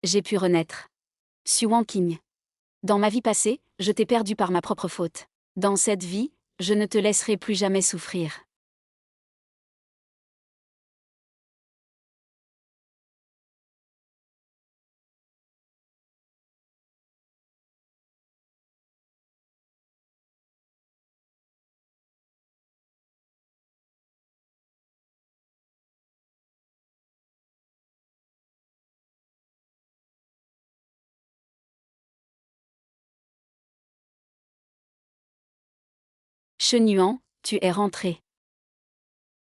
J'ai pu renaître. Suan King. Dans ma vie passée, je t'ai perdu par ma propre faute. Dans cette vie, je ne te laisserai plus jamais souffrir. Shenuan, tu es rentré.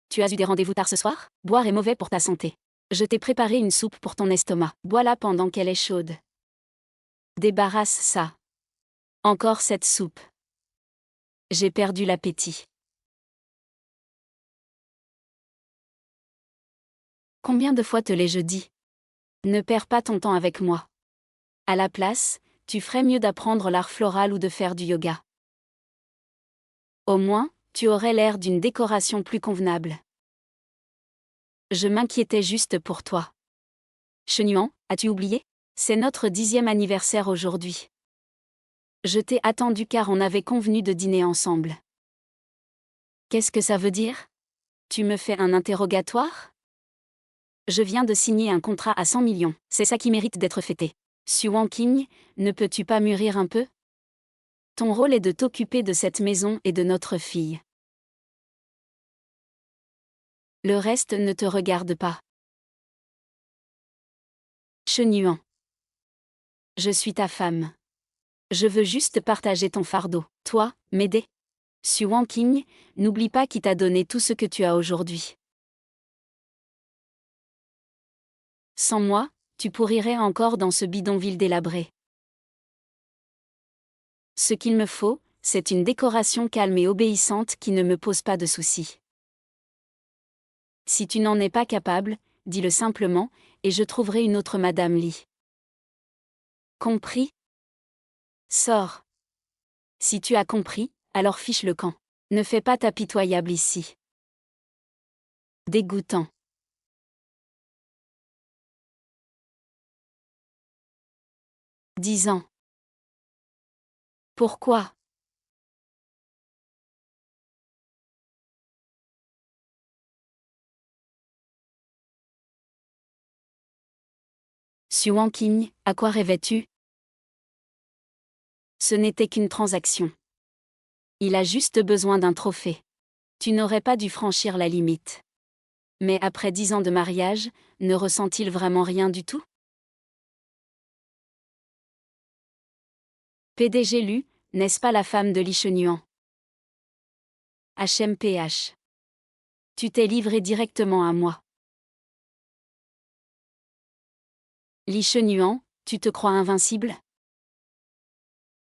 Tu as eu des rendez-vous tard ce soir? Boire est mauvais pour ta santé. Je t'ai préparé une soupe pour ton estomac. Bois-la pendant qu'elle est chaude. Débarrasse ça. Encore cette soupe. J'ai perdu l'appétit. Combien de fois te l'ai-je dit? Ne perds pas ton temps avec moi. À la place, tu ferais mieux d'apprendre l'art floral ou de faire du yoga. Au moins, tu aurais l'air d'une décoration plus convenable. Je m'inquiétais juste pour toi. Shenuan, as-tu oublié? C'est notre 10e anniversaire aujourd'hui. Je t'ai attendu car on avait convenu de dîner ensemble. Qu'est-ce que ça veut dire? Tu me fais un interrogatoire? Je viens de signer un contrat à 100 millions, c'est ça qui mérite d'être fêté. Suan King, ne peux-tu pas mûrir un peu? Ton rôle est de t'occuper de cette maison et de notre fille. Le reste ne te regarde pas. Shenuan. Je suis ta femme. Je veux juste partager ton fardeau. Toi, m'aider. Suan King, n'oublie pas qui t'a donné tout ce que tu as aujourd'hui. Sans moi, tu pourrirais encore dans ce bidonville délabré. Ce qu'il me faut, c'est une décoration calme et obéissante qui ne me pose pas de soucis. Si tu n'en es pas capable, dis-le simplement, et je trouverai une autre Madame Lee. Compris? Sors. Si tu as compris, alors fiche le camp. Ne fais pas ta pitoyable ici. Dégoûtant. 10 ans. Pourquoi? Suan King, à quoi rêvais-tu? Ce n'était qu'une transaction. Il a juste besoin d'un trophée. Tu n'aurais pas dû franchir la limite. Mais après 10 ans de mariage, ne ressent-il vraiment rien du tout? PDG Lu, n'est-ce pas la femme de Lee Shenuan? HMPH. Tu t'es livré directement à moi. Lee Shenuan, tu te crois invincible?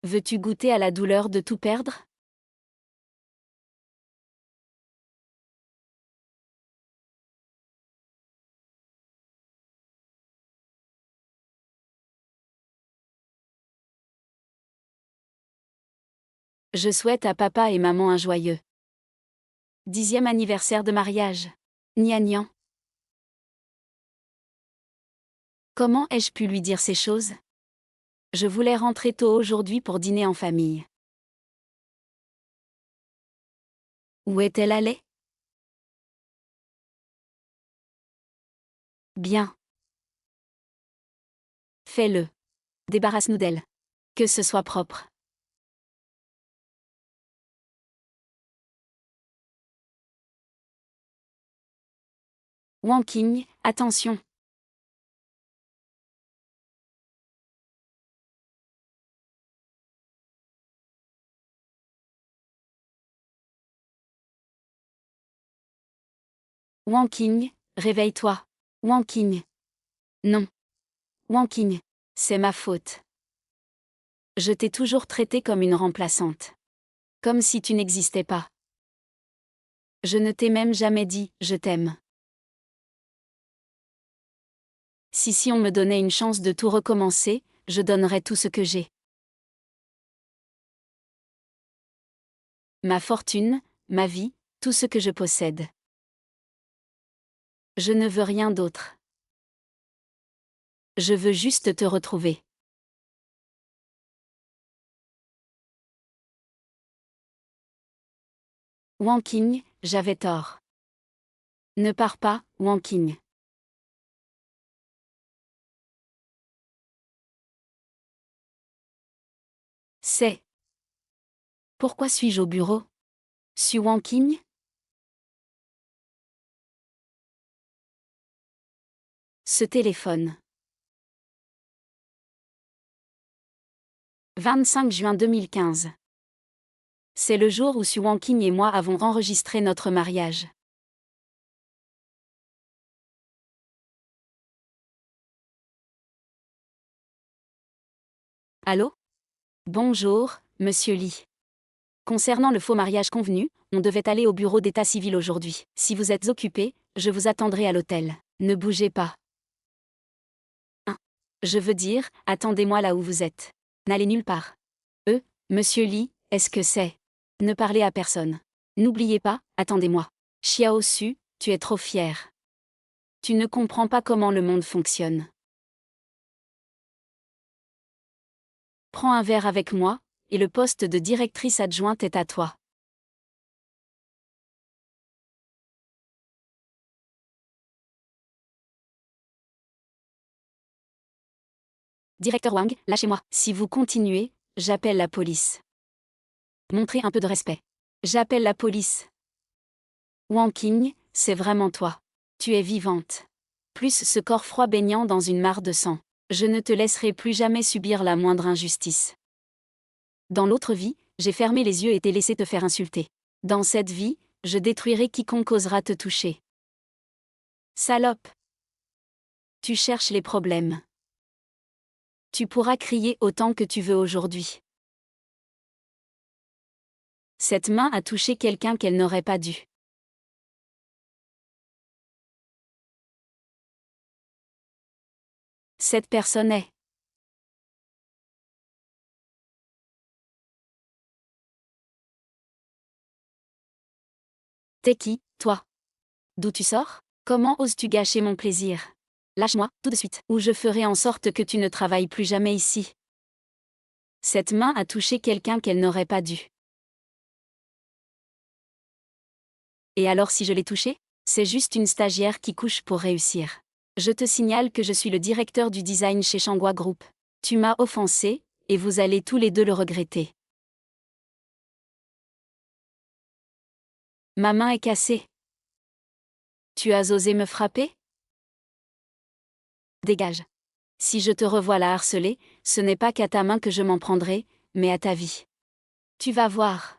Veux-tu goûter à la douleur de tout perdre? Je souhaite à papa et maman un joyeux 10e anniversaire de mariage. Gnagnan. Comment ai-je pu lui dire ces choses? Je voulais rentrer tôt aujourd'hui pour dîner en famille. Où est-elle allée? Bien. Fais-le. Débarrasse-nous d'elle. Que ce soit propre. Wang King, attention. Wang King, réveille-toi. Wang King. Non. Wang King. C'est ma faute. Je t'ai toujours traité comme une remplaçante. Comme si tu n'existais pas. Je ne t'ai même jamais dit « je t'aime ». Si on me donnait une chance de tout recommencer, je donnerais tout ce que j'ai. Ma fortune, ma vie, tout ce que je possède. Je ne veux rien d'autre. Je veux juste te retrouver. Wang Qing, j'avais tort. Ne pars pas, Wang Qing. C'est. Pourquoi suis-je au bureau? Suis Wang Qing? Ce téléphone. 25 juin 2015. C'est le jour où Su Wang Qing et moi avons enregistré notre mariage. Allô? Bonjour, monsieur Lee. Concernant le faux mariage convenu, on devait aller au bureau d'état civil aujourd'hui. Si vous êtes occupé, je vous attendrai à l'hôtel. Ne bougez pas. Je veux dire, attendez-moi là où vous êtes. N'allez nulle part. Monsieur Lee, est-ce que c'est? Ne parlez à personne. N'oubliez pas, attendez-moi. Xiao Su, tu es trop fier. Tu ne comprends pas comment le monde fonctionne. Prends un verre avec moi, et le poste de directrice adjointe est à toi. Directeur Wang, lâchez-moi. Si vous continuez, j'appelle la police. Montrez un peu de respect. J'appelle la police. Wang Qing, c'est vraiment toi. Tu es vivante. Plus ce corps froid baignant dans une mare de sang. Je ne te laisserai plus jamais subir la moindre injustice. Dans l'autre vie, j'ai fermé les yeux et t'ai laissé te faire insulter. Dans cette vie, je détruirai quiconque osera te toucher. Salope. Tu cherches les problèmes. Tu pourras crier autant que tu veux aujourd'hui. Cette main a touché quelqu'un qu'elle n'aurait pas dû. Cette personne est. T'es qui, toi? D'où tu sors? Comment oses-tu gâcher mon plaisir? Lâche-moi, tout de suite, ou je ferai en sorte que tu ne travailles plus jamais ici. Cette main a touché quelqu'un qu'elle n'aurait pas dû. Et alors si je l'ai touché? C'est juste une stagiaire qui couche pour réussir. Je te signale que je suis le directeur du design chez Shangwa Group. Tu m'as offensé, et vous allez tous les deux le regretter. Ma main est cassée. Tu as osé me frapper? Dégage. Si je te revois la harceler, ce n'est pas qu'à ta main que je m'en prendrai, mais à ta vie. Tu vas voir.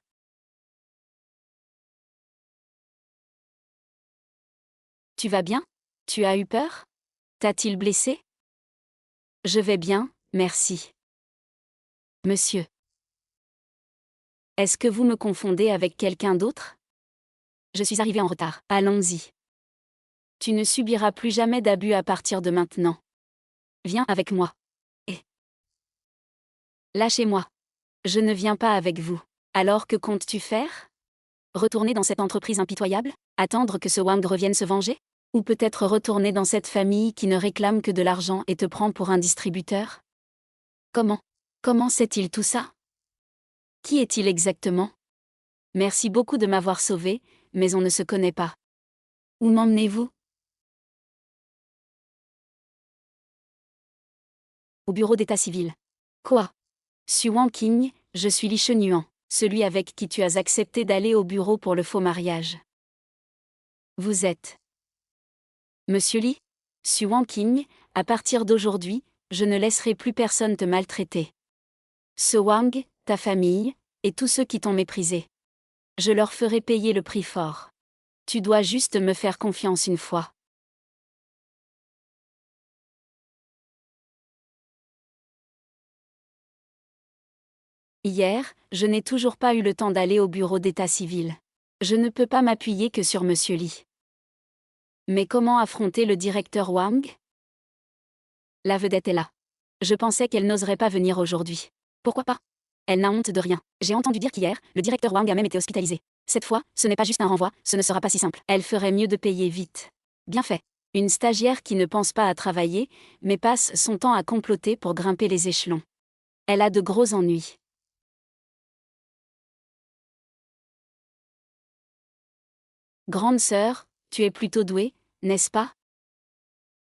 Tu vas bien? Tu as eu peur? T'a-t-il blessé? Je vais bien, merci. Monsieur. Est-ce que vous me confondez avec quelqu'un d'autre? Je suis arrivé en retard. Allons-y. Tu ne subiras plus jamais d'abus à partir de maintenant. Viens avec moi. Et. Lâchez-moi. Je ne viens pas avec vous. Alors que comptes-tu faire? Retourner dans cette entreprise impitoyable? Attendre que ce Wang revienne se venger? Ou peut-être retourner dans cette famille qui ne réclame que de l'argent et te prend pour un distributeur? Comment sait-il tout ça? Qui est-il exactement? Merci beaucoup de m'avoir sauvé, mais on ne se connaît pas. Où m'emmenez-vous? Au bureau d'état civil. Quoi? Su Wang Qing, je suis Li Shenyuan, celui avec qui tu as accepté d'aller au bureau pour le faux mariage. Vous êtes Monsieur Li? Su Wang Qing, à partir d'aujourd'hui, je ne laisserai plus personne te maltraiter. Ce Wang, ta famille, et tous ceux qui t'ont méprisé. Je leur ferai payer le prix fort. Tu dois juste me faire confiance une fois. Hier, je n'ai toujours pas eu le temps d'aller au bureau d'état civil. Je ne peux pas m'appuyer que sur Monsieur Li. Mais comment affronter le directeur Wang? La vedette est là. Je pensais qu'elle n'oserait pas venir aujourd'hui. Pourquoi pas? Elle n'a honte de rien. J'ai entendu dire qu'hier, le directeur Wang a même été hospitalisé. Cette fois, ce n'est pas juste un renvoi, ce ne sera pas si simple. Elle ferait mieux de payer vite. Bien fait. Une stagiaire qui ne pense pas à travailler, mais passe son temps à comploter pour grimper les échelons. Elle a de gros ennuis. Grande sœur, tu es plutôt douée, n'est-ce pas?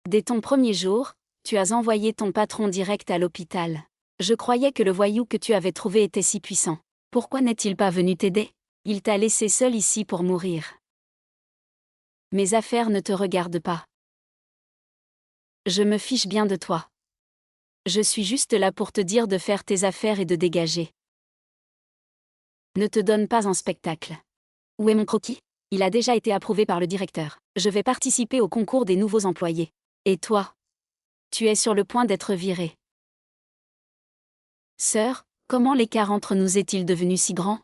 Dès ton premier jour, tu as envoyé ton patron direct à l'hôpital. Je croyais que le voyou que tu avais trouvé était si puissant. Pourquoi n'est-il pas venu t'aider? Il t'a laissé seul ici pour mourir. Mes affaires ne te regardent pas. Je me fiche bien de toi. Je suis juste là pour te dire de faire tes affaires et de dégager. Ne te donne pas un spectacle. Où est mon croquis? Il a déjà été approuvé par le directeur. Je vais participer au concours des nouveaux employés. Et toi? Tu es sur le point d'être viré. Sœur, comment l'écart entre nous est-il devenu si grand?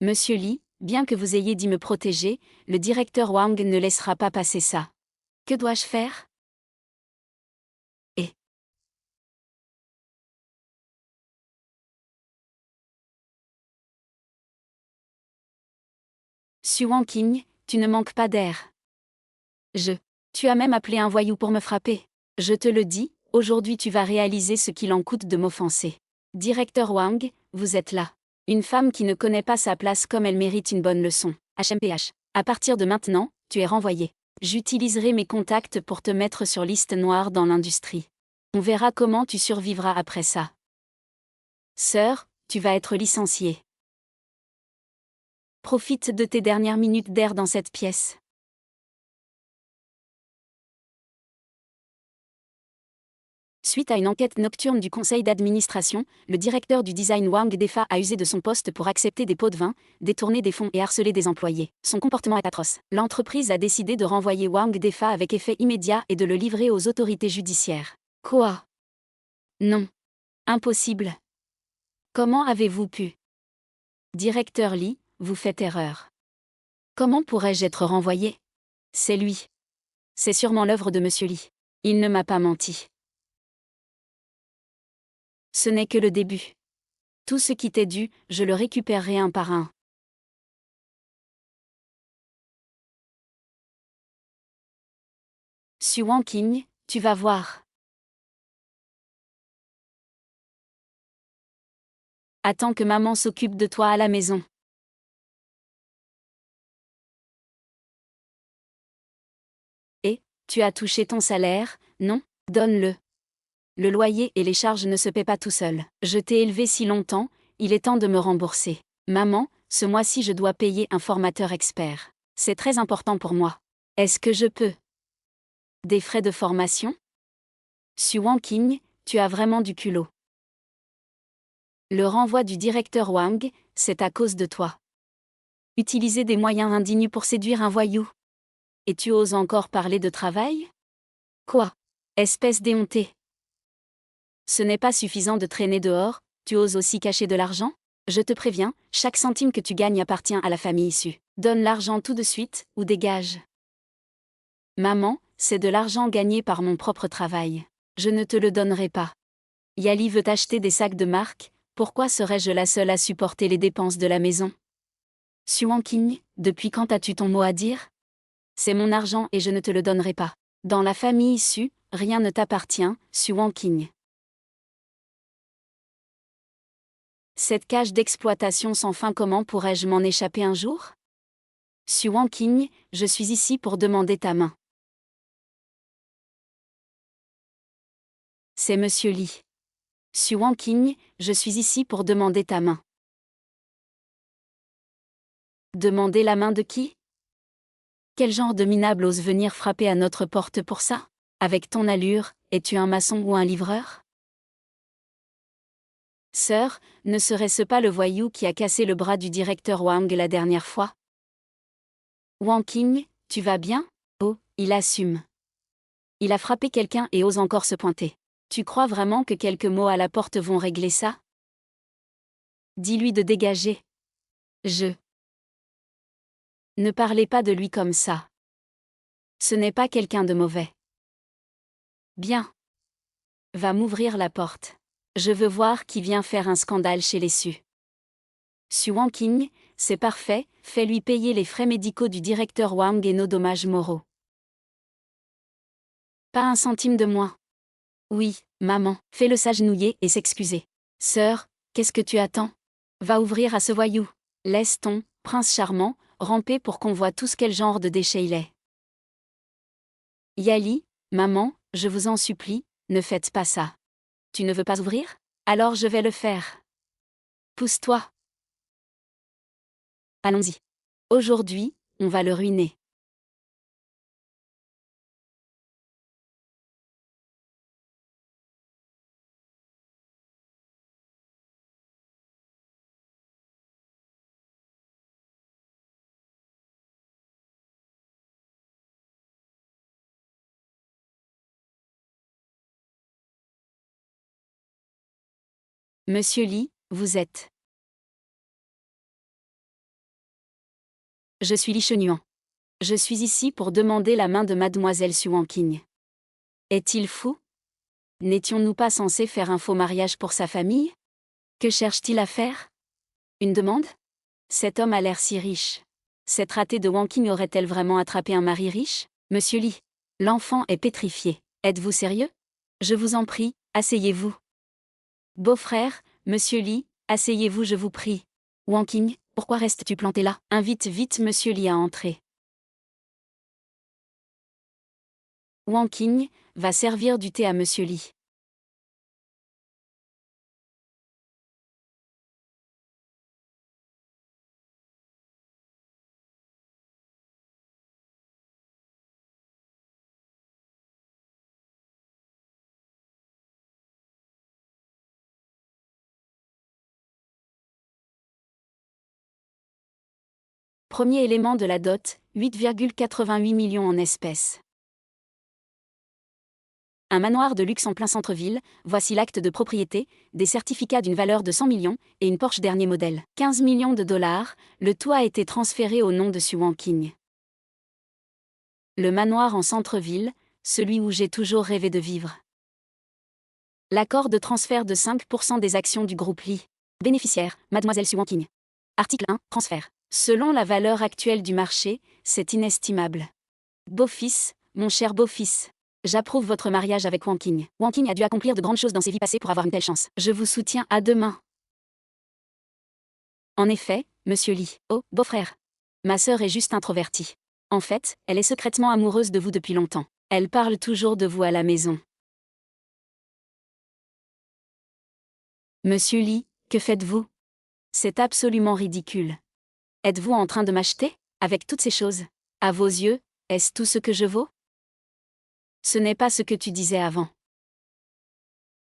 Monsieur Lee, bien que vous ayez dit me protéger, le directeur Wang ne laissera pas passer ça. Que dois-je faire? Et Su Wangqing, tu ne manques pas d'air. Tu as même appelé un voyou pour me frapper. Je te le dis, aujourd'hui tu vas réaliser ce qu'il en coûte de m'offenser. Directeur Wang, vous êtes là. Une femme qui ne connaît pas sa place comme elle mérite une bonne leçon. HMPH. À partir de maintenant, tu es renvoyé. J'utiliserai mes contacts pour te mettre sur liste noire dans l'industrie. On verra comment tu survivras après ça. Sœur, tu vas être licenciée. Profite de tes dernières minutes d'air dans cette pièce. Suite à une enquête nocturne du conseil d'administration, le directeur du design Wang Defa a usé de son poste pour accepter des pots de vin, détourner des fonds et harceler des employés. Son comportement est atroce. L'entreprise a décidé de renvoyer Wang Defa avec effet immédiat et de le livrer aux autorités judiciaires. Quoi? Non. Impossible. Comment avez-vous pu? Directeur Lee, vous faites erreur. Comment pourrais-je être renvoyé? C'est lui. C'est sûrement l'œuvre de Monsieur Lee. Il ne m'a pas menti. Ce n'est que le début. Tout ce qui t'est dû, je le récupérerai un par un. Su Wangqing, tu vas voir. Attends que maman s'occupe de toi à la maison. Et, tu as touché ton salaire, non? Donne-le. Le loyer et les charges ne se paient pas tout seul. Je t'ai élevé si longtemps, il est temps de me rembourser. Maman, ce mois-ci je dois payer un formateur expert. C'est très important pour moi. Est-ce que je peux? Des frais de formation? Su Wangqing, tu as vraiment du culot. Le renvoi du directeur Wang, c'est à cause de toi. Utiliser des moyens indignes pour séduire un voyou. Et tu oses encore parler de travail? Quoi? Espèce d'éhontée. Ce n'est pas suffisant de traîner dehors, tu oses aussi cacher de l'argent? Je te préviens, chaque centime que tu gagnes appartient à la famille issue. Donne l'argent tout de suite, ou dégage. Maman, c'est de l'argent gagné par mon propre travail. Je ne te le donnerai pas. Yali veut acheter des sacs de marque, pourquoi serais-je la seule à supporter les dépenses de la maison? Su Wangqing, depuis quand as-tu ton mot à dire? C'est mon argent et je ne te le donnerai pas. Dans la famille issue, rien ne t'appartient, Su Wangqing. Cette cage d'exploitation sans fin, comment pourrais-je m'en échapper un jour? Su Wangqing, je suis ici pour demander ta main. C'est Monsieur Lee. Su Wangqing, je suis ici pour demander ta main. Demander la main de qui? Quel genre de minable ose venir frapper à notre porte pour ça? Avec ton allure, es-tu un maçon ou un livreur? Sœur, ne serait-ce pas le voyou qui a cassé le bras du directeur Wang la dernière fois? Wangqing, tu vas bien? Oh, il assume. Il a frappé quelqu'un et ose encore se pointer. Tu crois vraiment que quelques mots à la porte vont régler ça? Dis-lui de dégager. Ne parlez pas de lui comme ça. Ce n'est pas quelqu'un de mauvais. Bien. Va m'ouvrir la porte. Je veux voir qui vient faire un scandale chez les Su. Su Wangqing, c'est parfait, fais-lui payer les frais médicaux du directeur Wang et nos dommages moraux. Pas un centime de moins. Oui, maman, fais-le s'agenouiller et s'excuser. Sœur, qu'est-ce que tu attends? Va ouvrir à ce voyou. Laisse ton prince charmant ramper pour qu'on voit tous quel genre de déchet il est. Yali, maman, je vous en supplie, ne faites pas ça. Tu ne veux pas ouvrir? Alors je vais le faire. Pousse-toi. Allons-y. Aujourd'hui, on va le ruiner. Monsieur Li, vous êtes. Je suis Li Shenuan. Je suis ici pour demander la main de mademoiselle Su Wanqing. Est-il fou? N'étions-nous pas censés faire un faux mariage pour sa famille? Que cherche-t-il à faire? Une demande? Cet homme a l'air si riche. Cette ratée de Wanqing aurait-elle vraiment attrapé un mari riche? Monsieur Li. L'enfant est pétrifié. Êtes-vous sérieux? Je vous en prie, asseyez-vous. Beau-frère, monsieur Li, asseyez-vous je vous prie. Wanqing, pourquoi restes-tu planté là? Invite vite monsieur Li à entrer. Wanqing va servir du thé à monsieur Li. Premier élément de la dot, 8,88 millions en espèces. Un manoir de luxe en plein centre-ville, voici l'acte de propriété, des certificats d'une valeur de 100 millions, et une Porsche dernier modèle. 15 millions de dollars, le tout a été transféré au nom de Su Wanqing. Le manoir en centre-ville, celui où j'ai toujours rêvé de vivre. L'accord de transfert de 5% des actions du groupe Li. Bénéficiaire, mademoiselle Su Wanqing. Article 1, transfert. Selon la valeur actuelle du marché, c'est inestimable. Beau-fils, mon cher beau-fils. J'approuve votre mariage avec Wanqing. Wanqing a dû accomplir de grandes choses dans ses vies passées pour avoir une telle chance. Je vous soutiens à demain. En effet, monsieur Li. Oh, beau-frère. Ma sœur est juste introvertie. En fait, elle est secrètement amoureuse de vous depuis longtemps. Elle parle toujours de vous à la maison. Monsieur Li, que faites-vous? C'est absolument ridicule. Êtes-vous en train de m'acheter? Avec toutes ces choses? À vos yeux, est-ce tout ce que je vaux? Ce n'est pas ce que tu disais avant.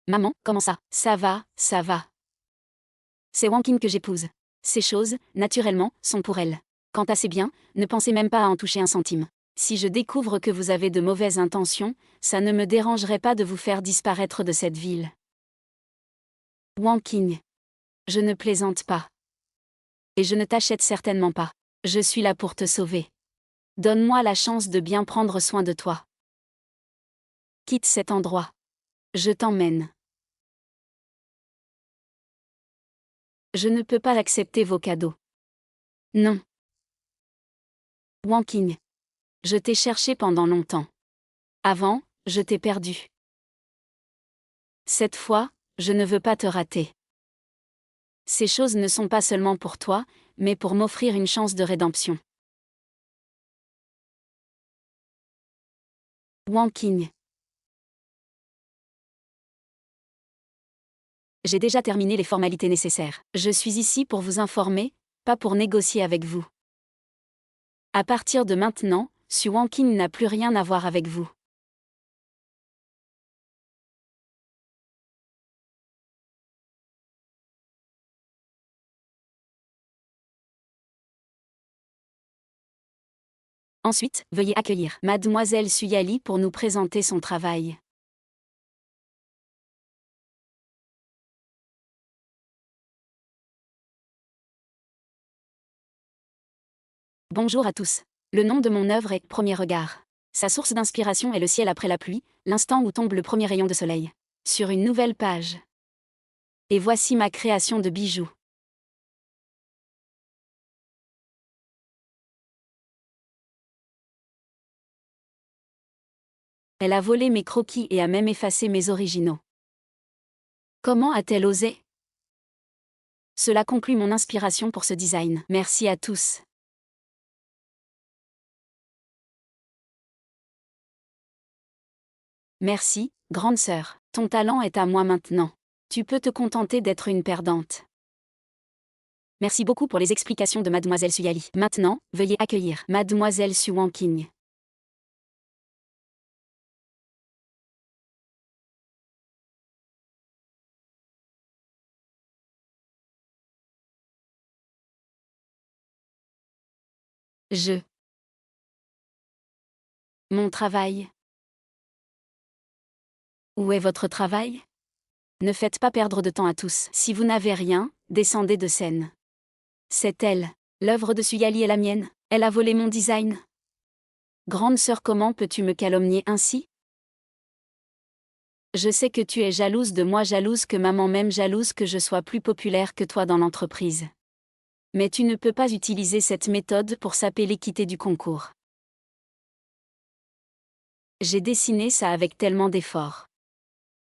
Maman, comment ça? Ça va, ça va. C'est Wanqing que j'épouse. Ces choses, naturellement, sont pour elle. Quant à ses biens, ne pensez même pas à en toucher un centime. Si je découvre que vous avez de mauvaises intentions, ça ne me dérangerait pas de vous faire disparaître de cette ville. Wanqing. Je ne plaisante pas. Et je ne t'achète certainement pas. Je suis là pour te sauver. Donne-moi la chance de bien prendre soin de toi. Quitte cet endroit. Je t'emmène. Je ne peux pas accepter vos cadeaux. Non. Wanqing. Je t'ai cherché pendant longtemps. Avant, je t'ai perdu. Cette fois, je ne veux pas te rater. Ces choses ne sont pas seulement pour toi, mais pour m'offrir une chance de rédemption. Wanqing. J'ai déjà terminé les formalités nécessaires. Je suis ici pour vous informer, pas pour négocier avec vous. À partir de maintenant, Su Wanqing n'a plus rien à voir avec vous. Ensuite, veuillez accueillir Mademoiselle Su Yali pour nous présenter son travail. Bonjour à tous. Le nom de mon œuvre est Premier regard. Sa source d'inspiration est le ciel après la pluie, l'instant où tombe le premier rayon de soleil. Sur une nouvelle page. Et voici ma création de bijoux. Elle a volé mes croquis et a même effacé mes originaux. Comment a-t-elle osé? Cela conclut mon inspiration pour ce design. Merci à tous. Merci, grande sœur. Ton talent est à moi maintenant. Tu peux te contenter d'être une perdante. Merci beaucoup pour les explications de Mademoiselle Suyali. Maintenant, veuillez accueillir Mademoiselle Su Wanqing. Mon travail. Où est votre travail? Ne faites pas perdre de temps à tous. Si vous n'avez rien, descendez de scène. C'est elle. L'œuvre de Suyali est la mienne. Elle a volé mon design. Grande sœur, comment peux-tu me calomnier ainsi? Je sais que tu es jalouse de moi, jalouse que maman, même jalouse que je sois plus populaire que toi dans l'entreprise. Mais tu ne peux pas utiliser cette méthode pour saper l'équité du concours. J'ai dessiné ça avec tellement d'efforts.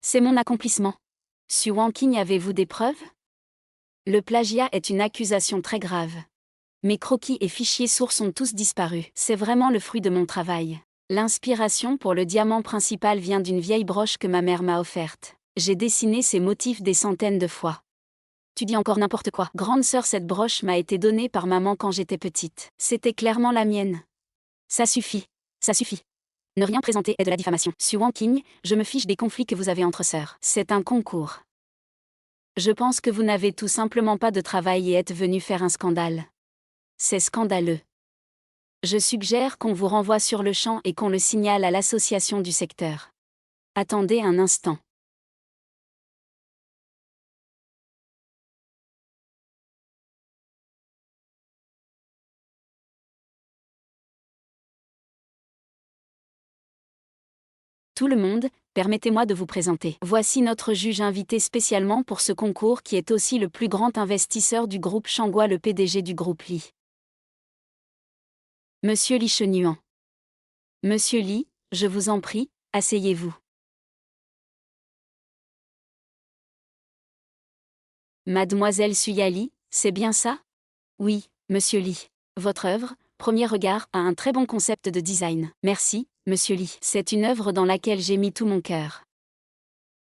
C'est mon accomplissement. Su Wanqing, avez-vous des preuves? Le plagiat est une accusation très grave. Mes croquis et fichiers sources sont tous disparus. C'est vraiment le fruit de mon travail. L'inspiration pour le diamant principal vient d'une vieille broche que ma mère m'a offerte. J'ai dessiné ces motifs des centaines de fois. Tu dis encore n'importe quoi. Grande sœur, cette broche m'a été donnée par maman quand j'étais petite. C'était clairement la mienne. Ça suffit. Ça suffit. Ne rien présenter est de la diffamation. Su Wanqing, je me fiche des conflits que vous avez entre sœurs. C'est un concours. Je pense que vous n'avez tout simplement pas de travail et êtes venu faire un scandale. C'est scandaleux. Je suggère qu'on vous renvoie sur le champ et qu'on le signale à l'association du secteur. Attendez un instant. Tout le monde, permettez-moi de vous présenter. Voici notre juge invité spécialement pour ce concours qui est aussi le plus grand investisseur du groupe Shangua, le PDG du groupe Li. Monsieur Li Shenyuan. Monsieur Li, je vous en prie, asseyez-vous. Mademoiselle Suyali, c'est bien ça? Oui, monsieur Li. Votre œuvre, Premier regard, a un très bon concept de design. Merci, monsieur Li. C'est une œuvre dans laquelle j'ai mis tout mon cœur.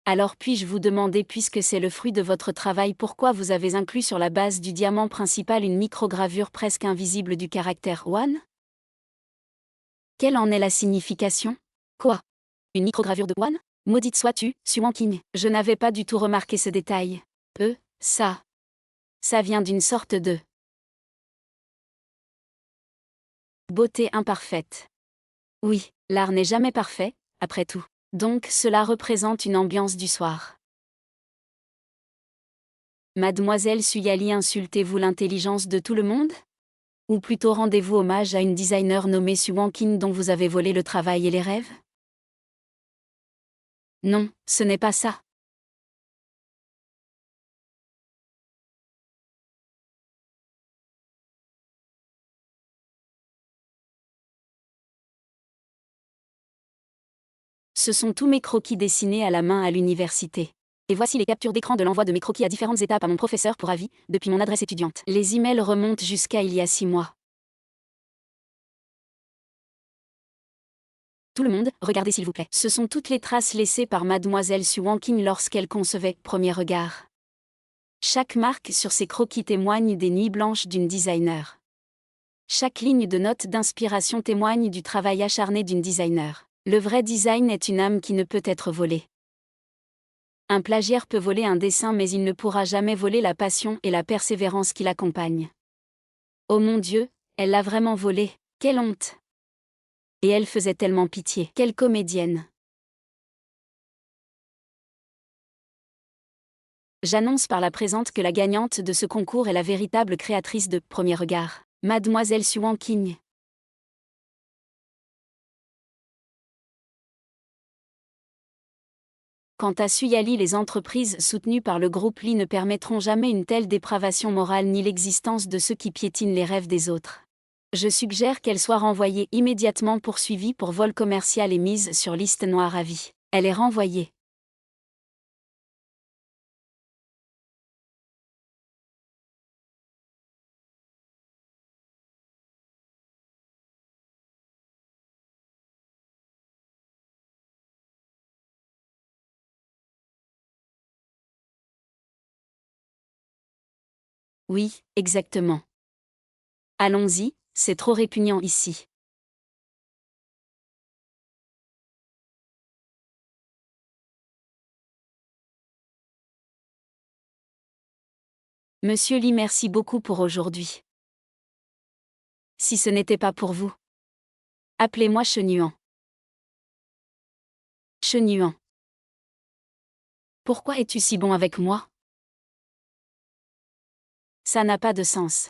Alors puis-je vous demander, puisque c'est le fruit de votre travail, pourquoi vous avez inclus sur la base du diamant principal une microgravure presque invisible du caractère One? Quelle en est la signification? Quoi? Une microgravure de One? Maudite sois-tu, Su Wanqing. Je n'avais pas du tout remarqué ce détail. Ça vient d'une sorte de beauté imparfaite. Oui, l'art n'est jamais parfait, après tout. Donc cela représente une ambiance du soir. Mademoiselle Suyali, insultez-vous l'intelligence de tout le monde? Ou plutôt rendez-vous hommage à une designer nommée Su Wanqing dont vous avez volé le travail et les rêves? Non, ce n'est pas ça. Ce sont tous mes croquis dessinés à la main à l'université. Et voici les captures d'écran de l'envoi de mes croquis à différentes étapes à mon professeur pour avis, depuis mon adresse étudiante. Les emails remontent jusqu'à il y a 6 mois. Tout le monde, regardez s'il vous plaît. Ce sont toutes les traces laissées par Mademoiselle Su Wanqing lorsqu'elle concevait Premier regard. Chaque marque sur ces croquis témoigne des nuits blanches d'une designer. Chaque ligne de note d'inspiration témoigne du travail acharné d'une designer. Le vrai design est une âme qui ne peut être volée. Un plagiaire peut voler un dessin, mais il ne pourra jamais voler la passion et la persévérance qui l'accompagnent. Oh mon Dieu, elle l'a vraiment volé, quelle honte! Et elle faisait tellement pitié, quelle comédienne! J'annonce par la présente que la gagnante de ce concours est la véritable créatrice de Premier regard, Mademoiselle Su Wanqing. Quant à Suyali, les entreprises soutenues par le groupe Li ne permettront jamais une telle dépravation morale ni l'existence de ceux qui piétinent les rêves des autres. Je suggère qu'elle soit renvoyée immédiatement poursuivie pour vol commercial et mise sur liste noire à vie. Elle est renvoyée. Oui, exactement. Allons-y, c'est trop répugnant ici. Monsieur Lee, merci beaucoup pour aujourd'hui. Si ce n'était pas pour vous. Appelez-moi Chenuan. Chenuan. Pourquoi es-tu si bon avec moi? Ça n'a pas de sens.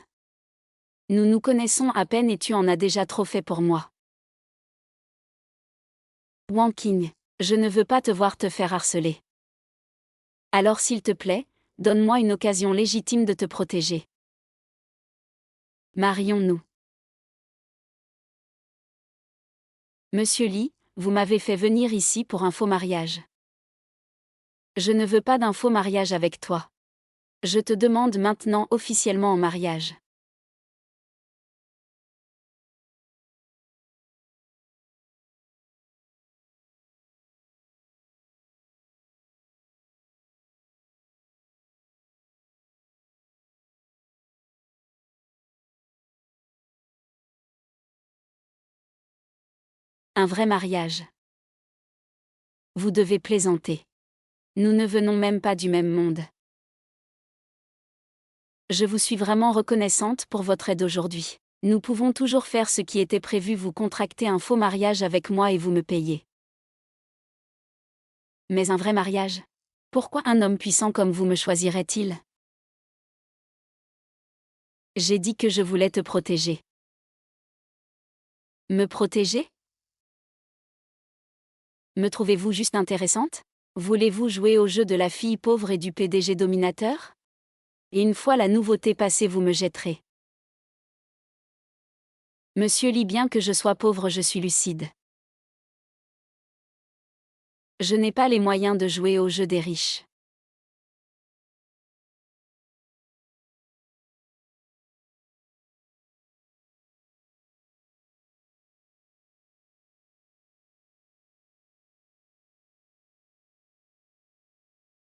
Nous nous connaissons à peine et tu en as déjà trop fait pour moi. Wang Qing, je ne veux pas te voir te faire harceler. Alors s'il te plaît, donne-moi une occasion légitime de te protéger. Marions-nous. Monsieur Lee, vous m'avez fait venir ici pour un faux mariage. Je ne veux pas d'un faux mariage avec toi. Je te demande maintenant officiellement en mariage. Un vrai mariage. Vous devez plaisanter. Nous ne venons même pas du même monde. Je vous suis vraiment reconnaissante pour votre aide aujourd'hui. Nous pouvons toujours faire ce qui était prévu, vous contracter un faux mariage avec moi et vous me payez. Mais un vrai mariage? Pourquoi un homme puissant comme vous me choisirait-il? J'ai dit que je voulais te protéger. Me protéger? Me trouvez-vous juste intéressante? Voulez-vous jouer au jeu de la fille pauvre et du PDG dominateur? Et une fois la nouveauté passée, vous me jetterez. Monsieur Lee, bien que je sois pauvre, je suis lucide. Je n'ai pas les moyens de jouer au jeu des riches.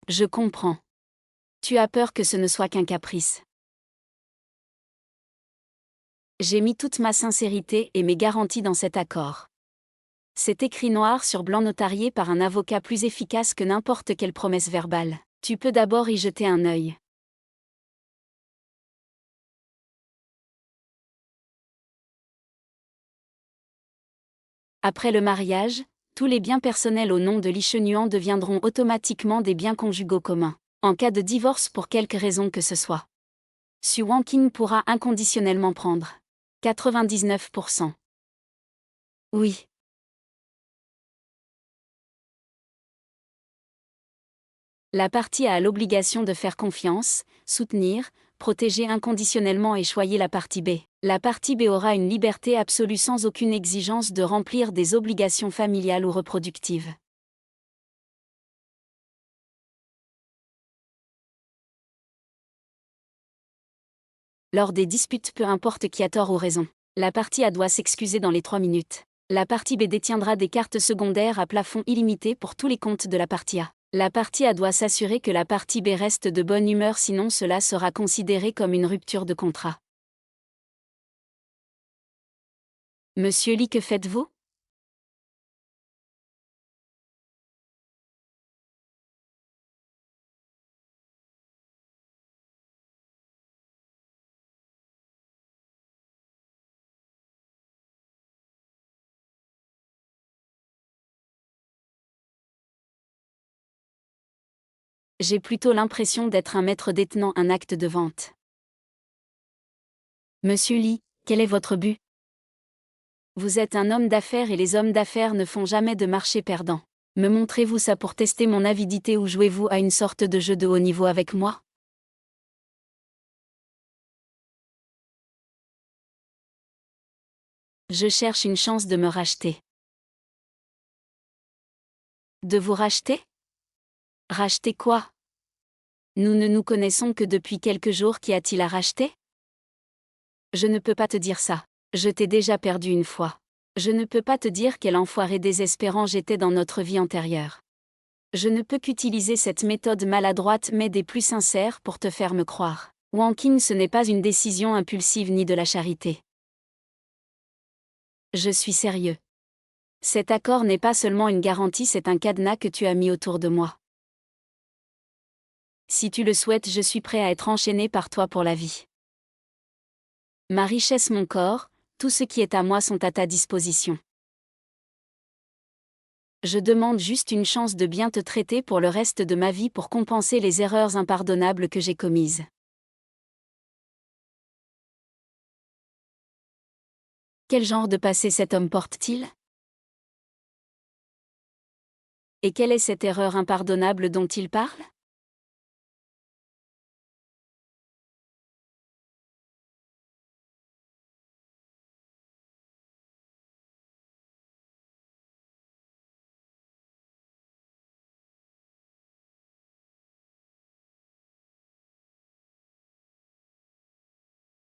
Je comprends. Tu as peur que ce ne soit qu'un caprice. J'ai mis toute ma sincérité et mes garanties dans cet accord. C'est écrit noir sur blanc, notarié par un avocat plus efficace que n'importe quelle promesse verbale. Tu peux d'abord y jeter un œil. Après le mariage, tous les biens personnels au nom de Lee Chenuan deviendront automatiquement des biens conjugaux communs, en cas de divorce pour quelque raison que ce soit. Su Wang Qing pourra inconditionnellement prendre 99%. Oui. La partie A a l'obligation de faire confiance, soutenir, protéger inconditionnellement et choyer la partie B. La partie B aura une liberté absolue sans aucune exigence de remplir des obligations familiales ou reproductives. Lors des disputes, peu importe qui a tort ou raison, la partie A doit s'excuser dans les 3 minutes. La partie B détiendra des cartes secondaires à plafond illimité pour tous les comptes de la partie A. La partie A doit s'assurer que la partie B reste de bonne humeur, sinon cela sera considéré comme une rupture de contrat. Monsieur Lee, que faites-vous? J'ai plutôt l'impression d'être un maître détenant un acte de vente. Monsieur Lee, quel est votre but? Vous êtes un homme d'affaires et les hommes d'affaires ne font jamais de marché perdant. Me montrez-vous ça pour tester mon avidité ou jouez-vous à une sorte de jeu de haut niveau avec moi? Je cherche une chance de me racheter. De vous racheter? Racheter quoi? Nous ne nous connaissons que depuis quelques jours, qu'y a-t-il à racheter? Je ne peux pas te dire ça. Je t'ai déjà perdu une fois. Je ne peux pas te dire quel enfoiré désespérant j'étais dans notre vie antérieure. Je ne peux qu'utiliser cette méthode maladroite mais des plus sincères pour te faire me croire. Wang Qing, ce n'est pas une décision impulsive ni de la charité. Je suis sérieux. Cet accord n'est pas seulement une garantie, c'est un cadenas que tu as mis autour de moi. Si tu le souhaites, je suis prêt à être enchaîné par toi pour la vie. Ma richesse, mon corps, tout ce qui est à moi sont à ta disposition. Je demande juste une chance de bien te traiter pour le reste de ma vie pour compenser les erreurs impardonnables que j'ai commises. Quel genre de passé cet homme porte-t-il? Et quelle est cette erreur impardonnable dont il parle?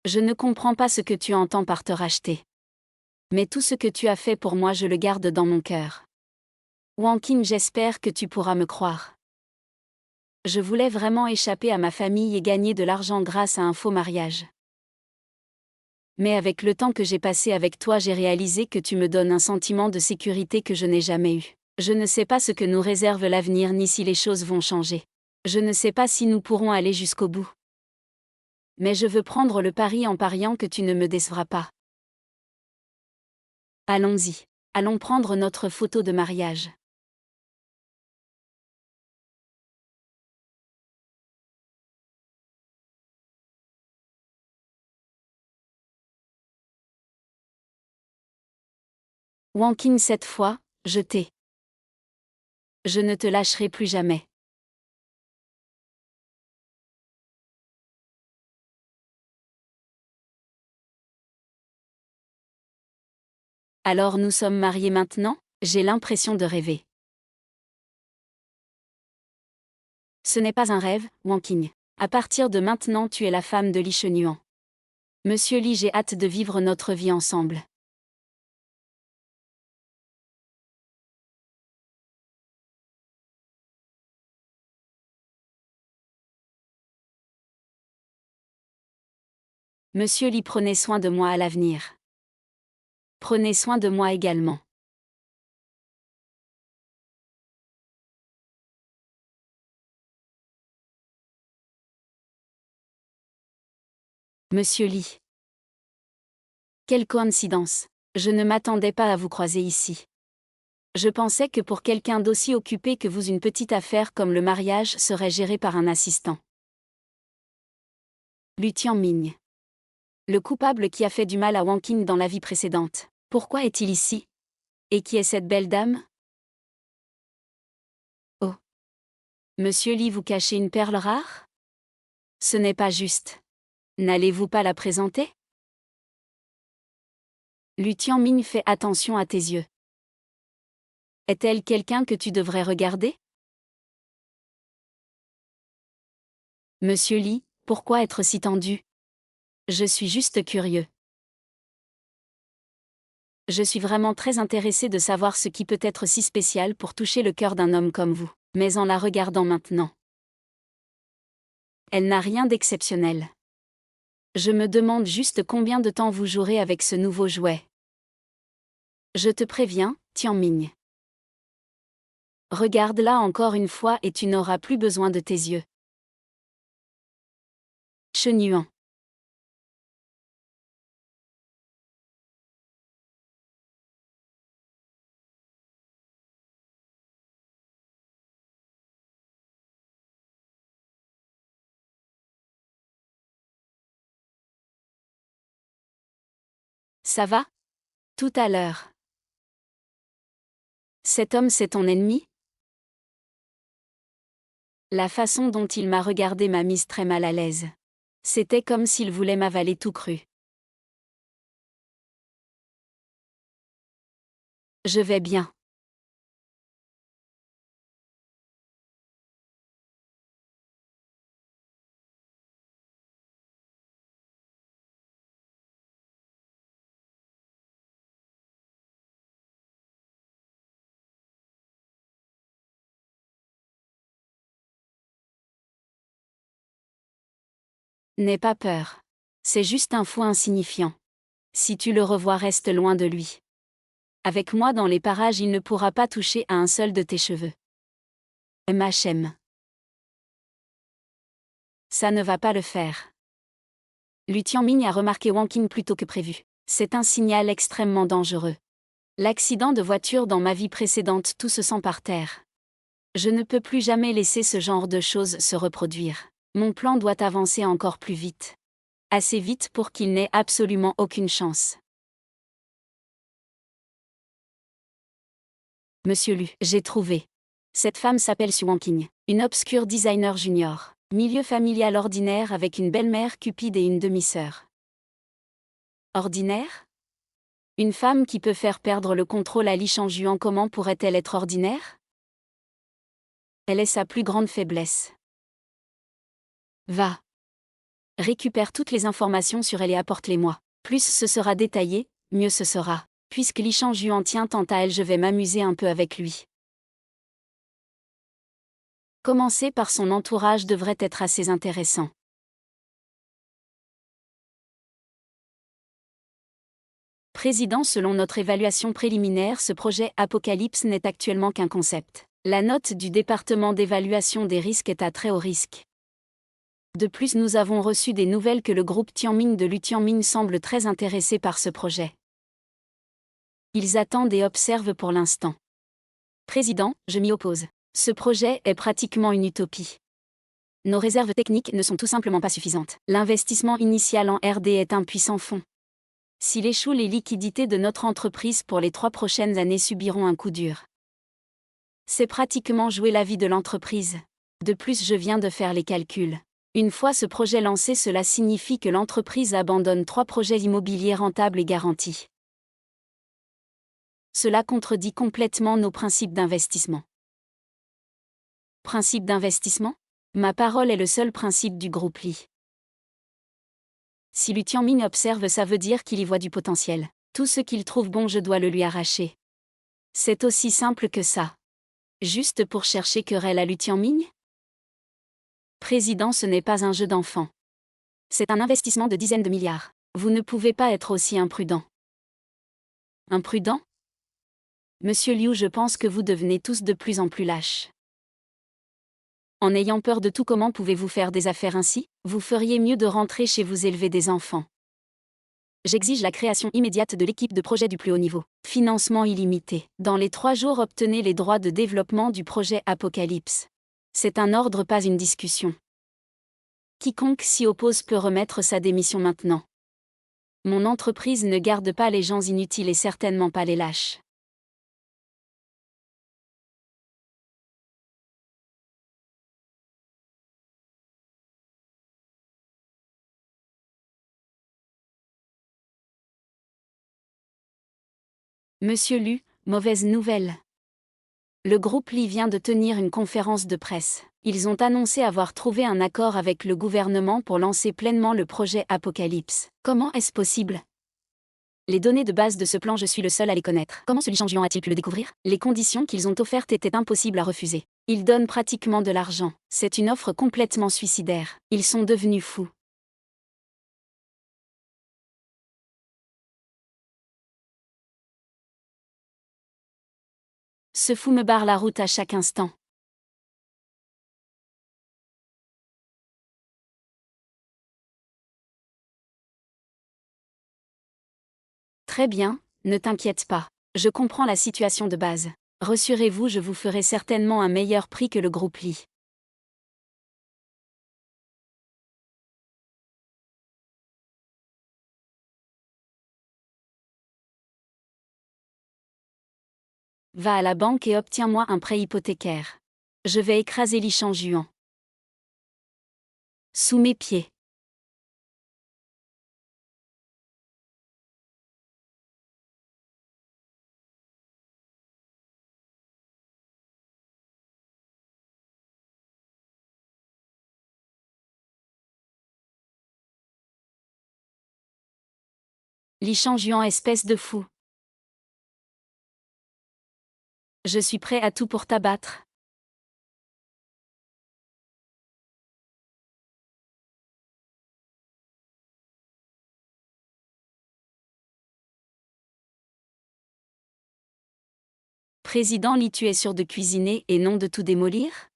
Je ne comprends pas ce que tu entends par te racheter. Mais tout ce que tu as fait pour moi, je le garde dans mon cœur. Wang Qing, j'espère que tu pourras me croire. Je voulais vraiment échapper à ma famille et gagner de l'argent grâce à un faux mariage. Mais avec le temps que j'ai passé avec toi, j'ai réalisé que tu me donnes un sentiment de sécurité que je n'ai jamais eu. Je ne sais pas ce que nous réserve l'avenir ni si les choses vont changer. Je ne sais pas si nous pourrons aller jusqu'au bout. Mais je veux prendre le pari en pariant que tu ne me décevras pas. Allons-y. Allons prendre notre photo de mariage. Wang Qing, cette fois, je t'ai. Je ne te lâcherai plus jamais. Alors nous sommes mariés maintenant? J'ai l'impression de rêver. Ce n'est pas un rêve, Wang Qing. À partir de maintenant, tu es la femme de Li Shenyuan. Monsieur Li, j'ai hâte de vivre notre vie ensemble. Monsieur Li, prenez soin de moi à l'avenir. Prenez soin de moi également. Monsieur Li. Quelle coïncidence. Je ne m'attendais pas à vous croiser ici. Je pensais que pour quelqu'un d'aussi occupé que vous, une petite affaire comme le mariage serait gérée par un assistant. Lu Tianming. Le coupable qui a fait du mal à Wang Qing dans la vie précédente. Pourquoi est-il ici? Et qui est cette belle dame? Oh. Monsieur Li, vous cachez une perle rare? Ce n'est pas juste. N'allez-vous pas la présenter? Lu Tianming, fais attention à tes yeux. Est-elle quelqu'un que tu devrais regarder? Monsieur Li, pourquoi être si tendu? Je suis juste curieux. Je suis vraiment très intéressé de savoir ce qui peut être si spécial pour toucher le cœur d'un homme comme vous. Mais en la regardant maintenant, elle n'a rien d'exceptionnel. Je me demande juste combien de temps vous jouerez avec ce nouveau jouet. Je te préviens, Tianming. Regarde-la encore une fois et tu n'auras plus besoin de tes yeux. Shenyuan. Ça va? Tout à l'heure. Cet homme, c'est ton ennemi? La façon dont il m'a regardé m'a mise très mal à l'aise. C'était comme s'il voulait m'avaler tout cru. Je vais bien. N'aie pas peur. C'est juste un fou insignifiant. Si tu le revois, reste loin de lui. Avec moi dans les parages, il ne pourra pas toucher à un seul de tes cheveux. MHM. Ça ne va pas le faire. Lu Tianming a remarqué Wang Qing plus tôt que prévu. C'est un signal extrêmement dangereux. L'accident de voiture dans ma vie précédente, tout se sent par terre. Je ne peux plus jamais laisser ce genre de choses se reproduire. Mon plan doit avancer encore plus vite. Assez vite pour qu'il n'ait absolument aucune chance. Monsieur Lu, j'ai trouvé. Cette femme s'appelle Su Wangqing, une obscure designer junior. Milieu familial ordinaire avec une belle-mère cupide et une demi-sœur. Ordinaire? Une femme qui peut faire perdre le contrôle à Li Changjuan, comment pourrait-elle être ordinaire? Elle est sa plus grande faiblesse. Va. Récupère toutes les informations sur elle et apporte-les-moi. Plus ce sera détaillé, mieux ce sera. Puisque Li Changjuan tient tant à elle, je vais m'amuser un peu avec lui. Commencer par son entourage devrait être assez intéressant. Président, selon notre évaluation préliminaire, ce projet Apocalypse n'est actuellement qu'un concept. La note du département d'évaluation des risques est à très haut risque. De plus, nous avons reçu des nouvelles que le groupe Tianming de Lu Tianming semble très intéressé par ce projet. Ils attendent et observent pour l'instant. Président, je m'y oppose. Ce projet est pratiquement une utopie. Nos réserves techniques ne sont tout simplement pas suffisantes. L'investissement initial en R&D est un puissant fonds. S'il échoue, les liquidités de notre entreprise pour les 3 prochaines années subiront un coup dur. C'est pratiquement jouer la vie de l'entreprise. De plus, je viens de faire les calculs. Une fois ce projet lancé, cela signifie que l'entreprise abandonne 3 projets immobiliers rentables et garantis. Cela contredit complètement nos principes d'investissement. Principe d'investissement? Ma parole est le seul principe du groupe Li. Si Lu Tianming observe, ça veut dire qu'il y voit du potentiel. Tout ce qu'il trouve bon, je dois le lui arracher. C'est aussi simple que ça. Juste pour chercher querelle à Lu Tianming? Président, ce n'est pas un jeu d'enfant. C'est un investissement de dizaines de milliards. Vous ne pouvez pas être aussi imprudent. Imprudent? Monsieur Liu, je pense que vous devenez tous de plus en plus lâches. En ayant peur de tout, comment pouvez-vous faire des affaires ainsi? Vous feriez mieux de rentrer chez vous élever des enfants. J'exige la création immédiate de l'équipe de projet du plus haut niveau. Financement illimité. Dans les 3 jours, obtenez les droits de développement du projet Apocalypse. C'est un ordre, pas une discussion. Quiconque s'y oppose peut remettre sa démission maintenant. Mon entreprise ne garde pas les gens inutiles et certainement pas les lâches. Monsieur Lu, mauvaise nouvelle. Le groupe Li vient de tenir une conférence de presse. Ils ont annoncé avoir trouvé un accord avec le gouvernement pour lancer pleinement le projet Apocalypse. Comment est-ce possible? Les données de base de ce plan, je suis le seul à les connaître. Comment ce Li Changjuan a-t-il pu le découvrir? Les conditions qu'ils ont offertes étaient impossibles à refuser. Ils donnent pratiquement de l'argent. C'est une offre complètement suicidaire. Ils sont devenus fous. Ce fou me barre la route à chaque instant. Très bien, ne t'inquiète pas. Je comprends la situation de base. Rassurez-vous, je vous ferai certainement un meilleur prix que le groupe Li. Va à la banque et obtiens-moi un prêt hypothécaire. Je vais écraser Li Changjuan. Sous mes pieds. Li Shangjuan, espèce de fou. Je suis prêt à tout pour t'abattre. Président Li, tu es sûr de cuisiner et non de tout démolir?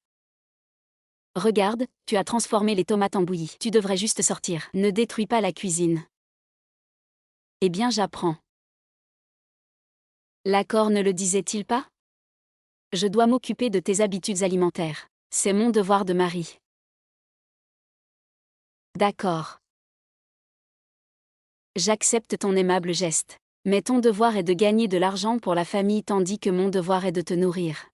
Regarde, tu as transformé les tomates en bouillie. Tu devrais juste sortir. Ne détruis pas la cuisine. Eh bien, j'apprends. L'accord ne le disait-il pas? Je dois m'occuper de tes habitudes alimentaires. C'est mon devoir de mari. D'accord. J'accepte ton aimable geste. Mais ton devoir est de gagner de l'argent pour la famille tandis que mon devoir est de te nourrir.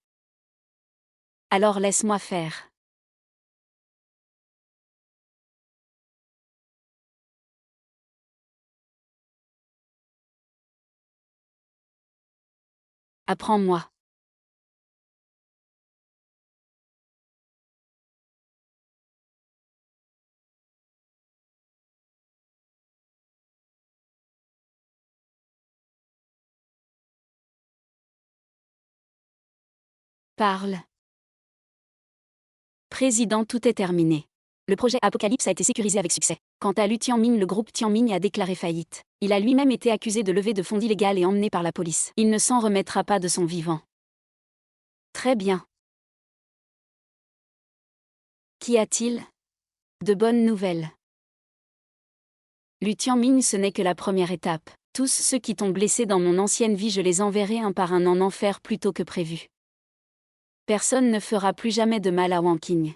Alors laisse-moi faire. Apprends-moi. Parle. Président, tout est terminé. Le projet Apocalypse a été sécurisé avec succès. Quant à Lu Tianming, le groupe Tianming a déclaré faillite. Il a lui-même été accusé de levée de fonds illégale et emmené par la police. Il ne s'en remettra pas de son vivant. Très bien. Qu'y a-t-il? De bonnes nouvelles. Lu Tianming, ce n'est que la première étape. Tous ceux qui t'ont blessé dans mon ancienne vie, je les enverrai un par un en enfer plus tôt que prévu. Personne ne fera plus jamais de mal à Wang Qing.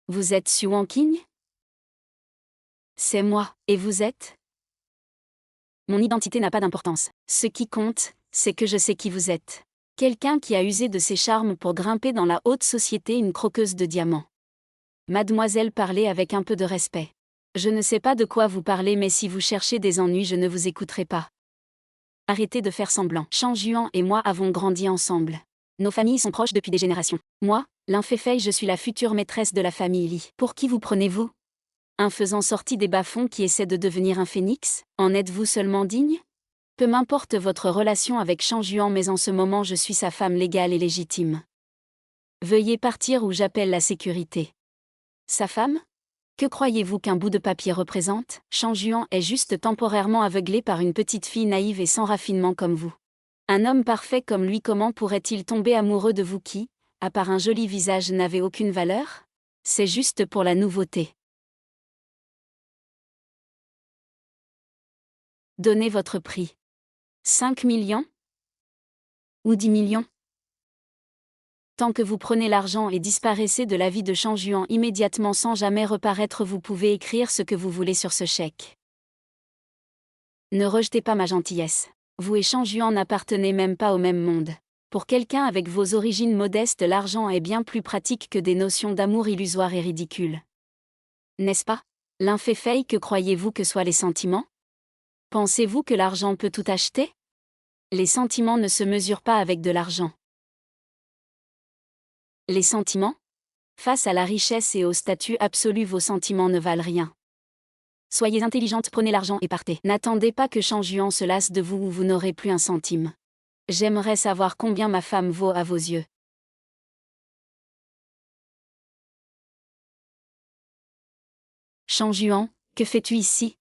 Vous êtes Su Wang Qing? C'est moi. Et vous êtes? Mon identité n'a pas d'importance. Ce qui compte, c'est que je sais qui vous êtes. Quelqu'un qui a usé de ses charmes pour grimper dans la haute société, une croqueuse de diamants. Mademoiselle, parlez avec un peu de respect. Je ne sais pas de quoi vous parlez, mais si vous cherchez des ennuis, je ne vous écouterai pas. Arrêtez de faire semblant. Shangjuan et moi avons grandi ensemble. Nos familles sont proches depuis des générations. Moi, Lin Feifei, je suis la future maîtresse de la famille Li. Pour qui vous prenez-vous? Un faisant sorti des bas-fonds qui essaie de devenir un phénix? En êtes-vous seulement digne? Peu m'importe votre relation avec Shangjuan, mais en ce moment je suis sa femme légale et légitime. Veuillez partir ou j'appelle la sécurité. Sa femme? Que croyez-vous qu'un bout de papier représente? Shangjuan est juste temporairement aveuglé par une petite fille naïve et sans raffinement comme vous. Un homme parfait comme lui, comment pourrait-il tomber amoureux de vous qui, à part un joli visage, n'avait aucune valeur? C'est juste pour la nouveauté. Donnez votre prix. 5 millions? Ou 10 millions? Tant que vous prenez l'argent et disparaissez de la vie de Shangjuan immédiatement sans jamais reparaître, vous pouvez écrire ce que vous voulez sur ce chèque. Ne rejetez pas ma gentillesse. Vous et Shangjuan n'appartenez même pas au même monde. Pour quelqu'un avec vos origines modestes, l'argent est bien plus pratique que des notions d'amour illusoires et ridicules. N'est-ce pas? Lin Feifei, que croyez-vous que soient les sentiments? Pensez-vous que l'argent peut tout acheter? Les sentiments ne se mesurent pas avec de l'argent. Les sentiments? Face à la richesse et au statut absolu, vos sentiments ne valent rien. Soyez intelligente, prenez l'argent et partez. N'attendez pas que Shangjuan se lasse de vous ou vous n'aurez plus un centime. J'aimerais savoir combien ma femme vaut à vos yeux. Shangjuan, que fais-tu ici?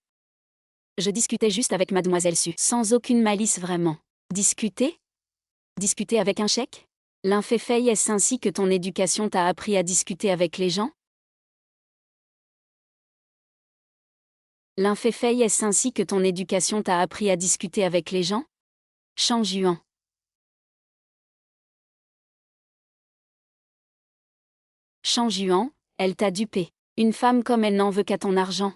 Je discutais juste avec Mademoiselle Su, sans aucune malice vraiment. Discuter? Discuter avec un chèque? Lin Feifei, est-ce ainsi que ton éducation t'a appris à discuter avec les gens? Lin Feifei, est-ce ainsi que ton éducation t'a appris à discuter avec les gens? Shangjuan. Shangjuan, elle t'a dupé. Une femme comme elle n'en veut qu'à ton argent.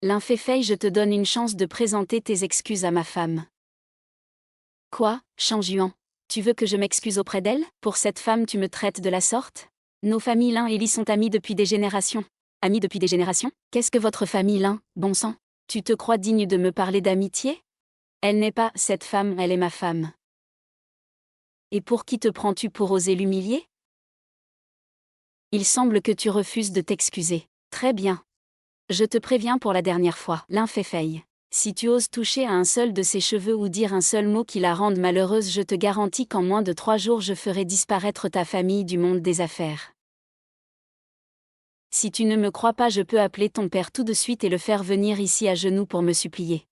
Lin Feifei, je te donne une chance de présenter tes excuses à ma femme. Quoi, Shangjuan? Tu veux que je m'excuse auprès d'elle? Pour cette femme, tu me traites de la sorte? Nos familles Lin et Li sont amies depuis des générations. Amies depuis des générations? Qu'est-ce que votre famille Lin, bon sang? Tu te crois digne de me parler d'amitié? Elle n'est pas cette femme, elle est ma femme. Et pour qui te prends-tu pour oser l'humilier? Il semble que tu refuses de t'excuser. Très bien. Je te préviens pour la dernière fois, l'inféfaille. Si tu oses toucher à un seul de ses cheveux ou dire un seul mot qui la rende malheureuse, je te garantis qu'en moins de 3 jours je ferai disparaître ta famille du monde des affaires. Si tu ne me crois pas, je peux appeler ton père tout de suite et le faire venir ici à genoux pour me supplier.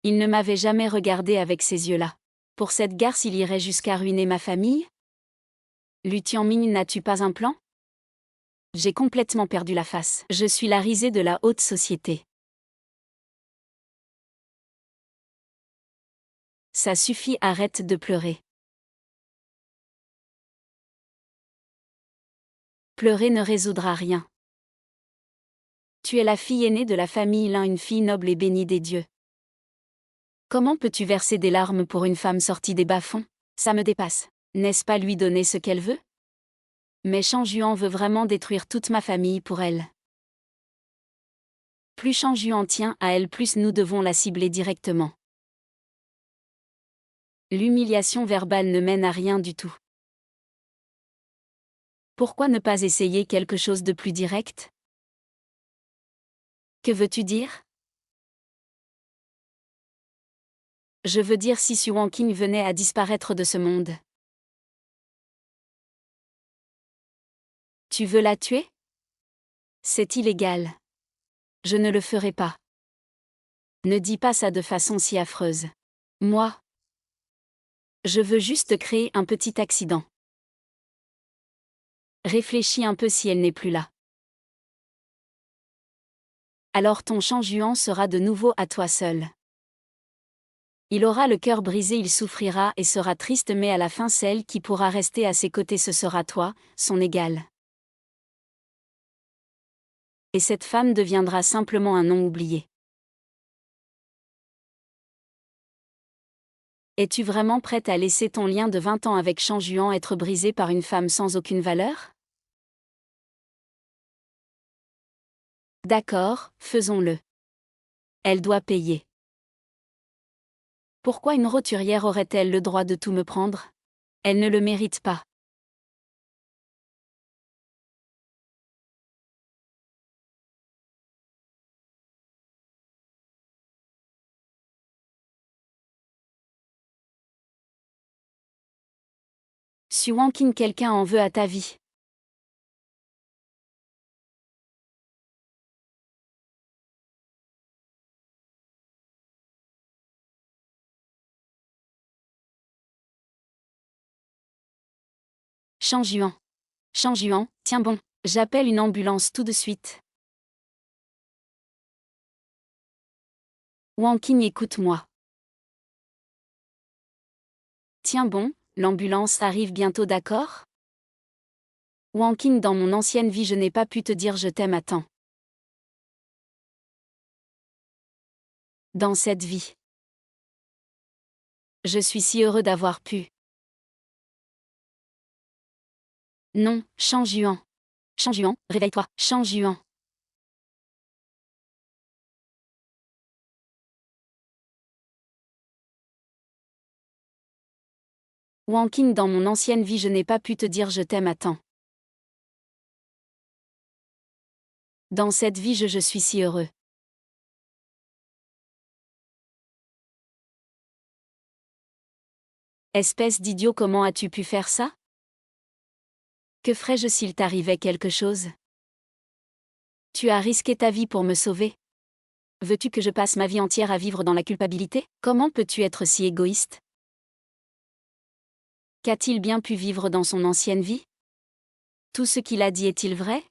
Il ne m'avait jamais regardé avec ces yeux-là. Pour cette garce, il irait jusqu'à ruiner ma famille? Lu Tianming, n'as-tu pas un plan? J'ai complètement perdu la face. Je suis la risée de la haute société. Ça suffit, arrête de pleurer. Pleurer ne résoudra rien. Tu es la fille aînée de la famille Lin, une fille noble et bénie des dieux. Comment peux-tu verser des larmes pour une femme sortie des bas-fonds? Ça me dépasse. N'est-ce pas lui donner ce qu'elle veut? Mais Shang Yuan veut vraiment détruire toute ma famille pour elle. Plus Shang Yuan tient à elle, plus nous devons la cibler directement. L'humiliation verbale ne mène à rien du tout. Pourquoi ne pas essayer quelque chose de plus direct? Que veux-tu dire? Je veux dire, si Xu Wanqing venait à disparaître de ce monde. Tu veux la tuer? C'est illégal. Je ne le ferai pas. Ne dis pas ça de façon si affreuse. Moi, je veux juste créer un petit accident. Réfléchis un peu, si elle n'est plus là. Alors ton Shang Yuan sera de nouveau à toi seul. Il aura le cœur brisé, il souffrira et sera triste, mais à la fin celle qui pourra rester à ses côtés, ce sera toi, son égal. Et cette femme deviendra simplement un nom oublié. Es-tu vraiment prête à laisser ton lien de 20 ans avec Shang Yuan être brisé par une femme sans aucune valeur? D'accord, faisons-le. Elle doit payer. Pourquoi une roturière aurait-elle le droit de tout me prendre? Elle ne le mérite pas. Xu Wanqing, quelqu'un en veut à ta vie. Shang Yuan. Shang Yuan, tiens bon, j'appelle une ambulance tout de suite. Wanqing, écoute-moi. Tiens bon, l'ambulance arrive bientôt, d'accord? Wanqing, dans mon ancienne vie, je n'ai pas pu te dire je t'aime à temps. Dans cette vie. Je suis si heureux d'avoir pu. Non, Shang Yuan. Shang Yuan, réveille-toi, Shang Yuan. Wanqing, dans mon ancienne vie, je n'ai pas pu te dire je t'aime à temps. Dans cette vie, je suis si heureux. Espèce d'idiot, comment as-tu pu faire ça? Que ferais-je s'il t'arrivait quelque chose? Tu as risqué ta vie pour me sauver. Veux-tu que je passe ma vie entière à vivre dans la culpabilité? Comment peux-tu être si égoïste? Qu'a-t-il bien pu vivre dans son ancienne vie? Tout ce qu'il a dit est-il vrai?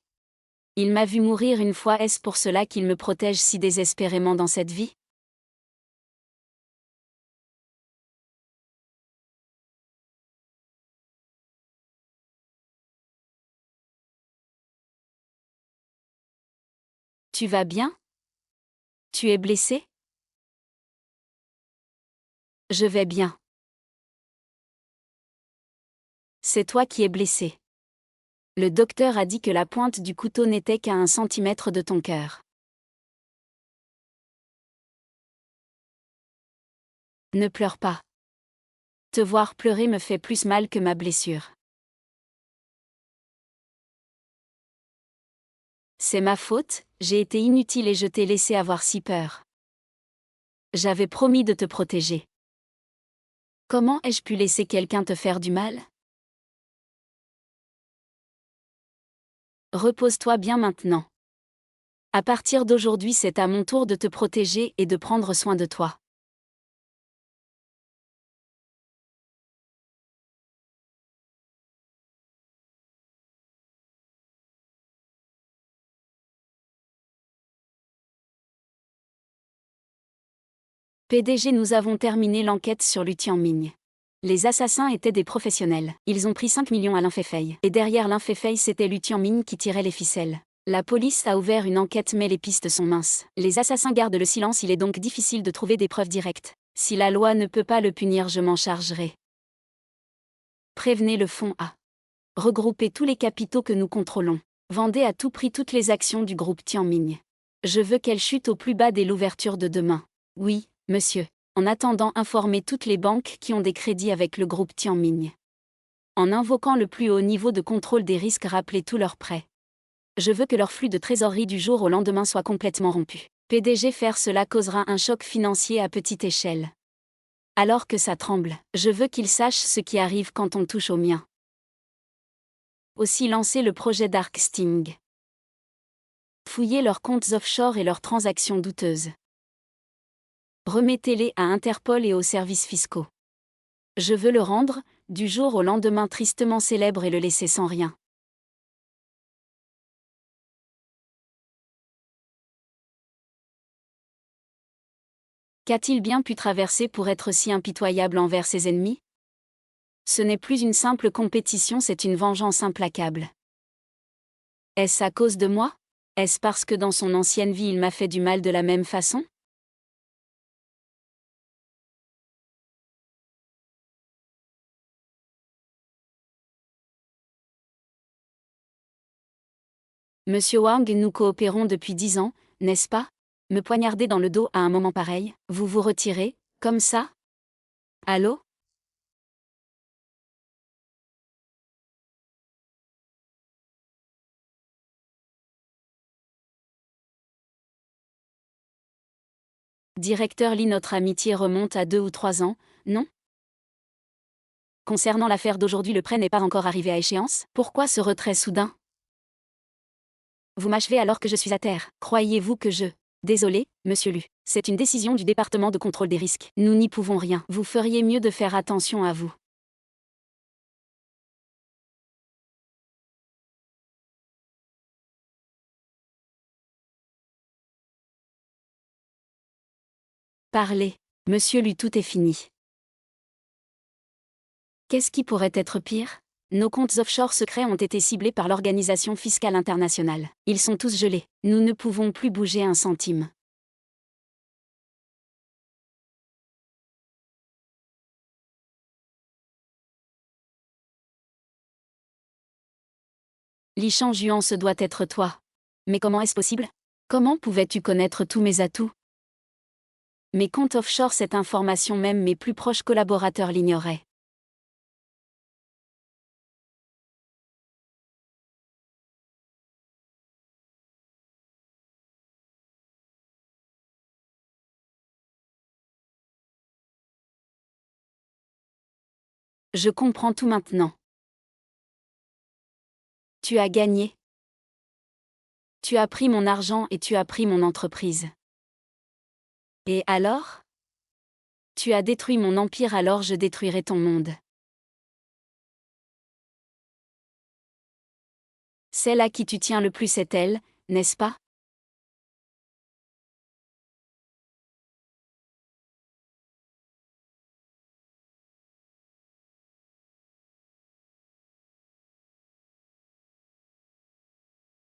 Il m'a vu mourir une fois, est-ce pour cela qu'il me protège si désespérément dans cette vie? Tu vas bien? Tu es blessé? Je vais bien. C'est toi qui es blessé. Le docteur a dit que la pointe du couteau n'était qu'à 1 centimètre de ton cœur. Ne pleure pas. Te voir pleurer me fait plus mal que ma blessure. C'est ma faute, j'ai été inutile et je t'ai laissé avoir si peur. J'avais promis de te protéger. Comment ai-je pu laisser quelqu'un te faire du mal? Repose-toi bien maintenant. À partir d'aujourd'hui, c'est à mon tour de te protéger et de prendre soin de toi. PDG, nous avons terminé l'enquête sur Lu Tianming. Les assassins étaient des professionnels. Ils ont pris 5 millions à Lin Fei. Et derrière Lin Fei, c'était Lu Tianming qui tirait les ficelles. La police a ouvert une enquête mais les pistes sont minces. Les assassins gardent le silence, il est donc difficile de trouver des preuves directes. Si la loi ne peut pas le punir, je m'en chargerai. Prévenez le fonds A. Regroupez tous les capitaux que nous contrôlons. Vendez à tout prix toutes les actions du groupe Tianming. Je veux qu'elles chutent au plus bas dès l'ouverture de demain. Oui, monsieur. En attendant, informez toutes les banques qui ont des crédits avec le groupe Tianming. En invoquant le plus haut niveau de contrôle des risques, rappelez tous leurs prêts. Je veux que leur flux de trésorerie du jour au lendemain soit complètement rompu. PDG, faire cela causera un choc financier à petite échelle. Alors que ça tremble, je veux qu'ils sachent ce qui arrive quand on touche au mien. Aussi lancer le projet Dark Sting. Fouillez leurs comptes offshore et leurs transactions douteuses. Remettez-les à Interpol et aux services fiscaux. Je veux le rendre, du jour au lendemain, tristement célèbre et le laisser sans rien. Qu'a-t-il bien pu traverser pour être si impitoyable envers ses ennemis? Ce n'est plus une simple compétition, c'est une vengeance implacable. Est-ce à cause de moi? Est-ce parce que dans son ancienne vie il m'a fait du mal de la même façon? Monsieur Wang, nous coopérons depuis 10 ans, n'est-ce pas? Me poignarder dans le dos à un moment pareil, vous vous retirez, comme ça? Allô? Directeur Lee, notre amitié remonte à 2 ou 3 ans, non? Concernant l'affaire d'aujourd'hui, le prêt n'est pas encore arrivé à échéance, pourquoi ce retrait soudain? Vous m'achevez alors que je suis à terre, croyez-vous que je... Désolé, monsieur Lu, c'est une décision du département de contrôle des risques, nous n'y pouvons rien, vous feriez mieux de faire attention à vous. Parlez, monsieur Lu, tout est fini. Qu'est-ce qui pourrait être pire? Nos comptes offshore secrets ont été ciblés par l'Organisation fiscale internationale. Ils sont tous gelés. Nous ne pouvons plus bouger un centime. Li Changyuan, ce doit être toi. Mais comment est-ce possible? Comment pouvais-tu connaître tous mes atouts? Mes comptes offshore, cette information même mes plus proches collaborateurs l'ignoraient. Je comprends tout maintenant. Tu as gagné. Tu as pris mon argent et tu as pris mon entreprise. Et alors? Tu as détruit mon empire, alors je détruirai ton monde. Celle à qui tu tiens le plus est elle, n'est-ce pas?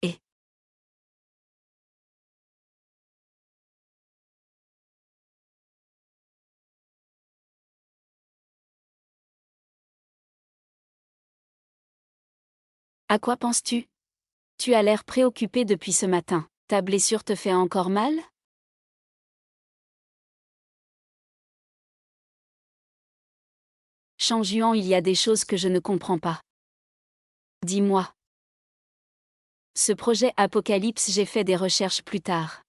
Et À quoi penses-tu? Tu as l'air préoccupé depuis ce matin. Ta blessure te fait encore mal? Shang Juan, il y a des choses que je ne comprends pas. Dis-moi. Ce projet Apocalypse, j'ai fait des recherches plus tard.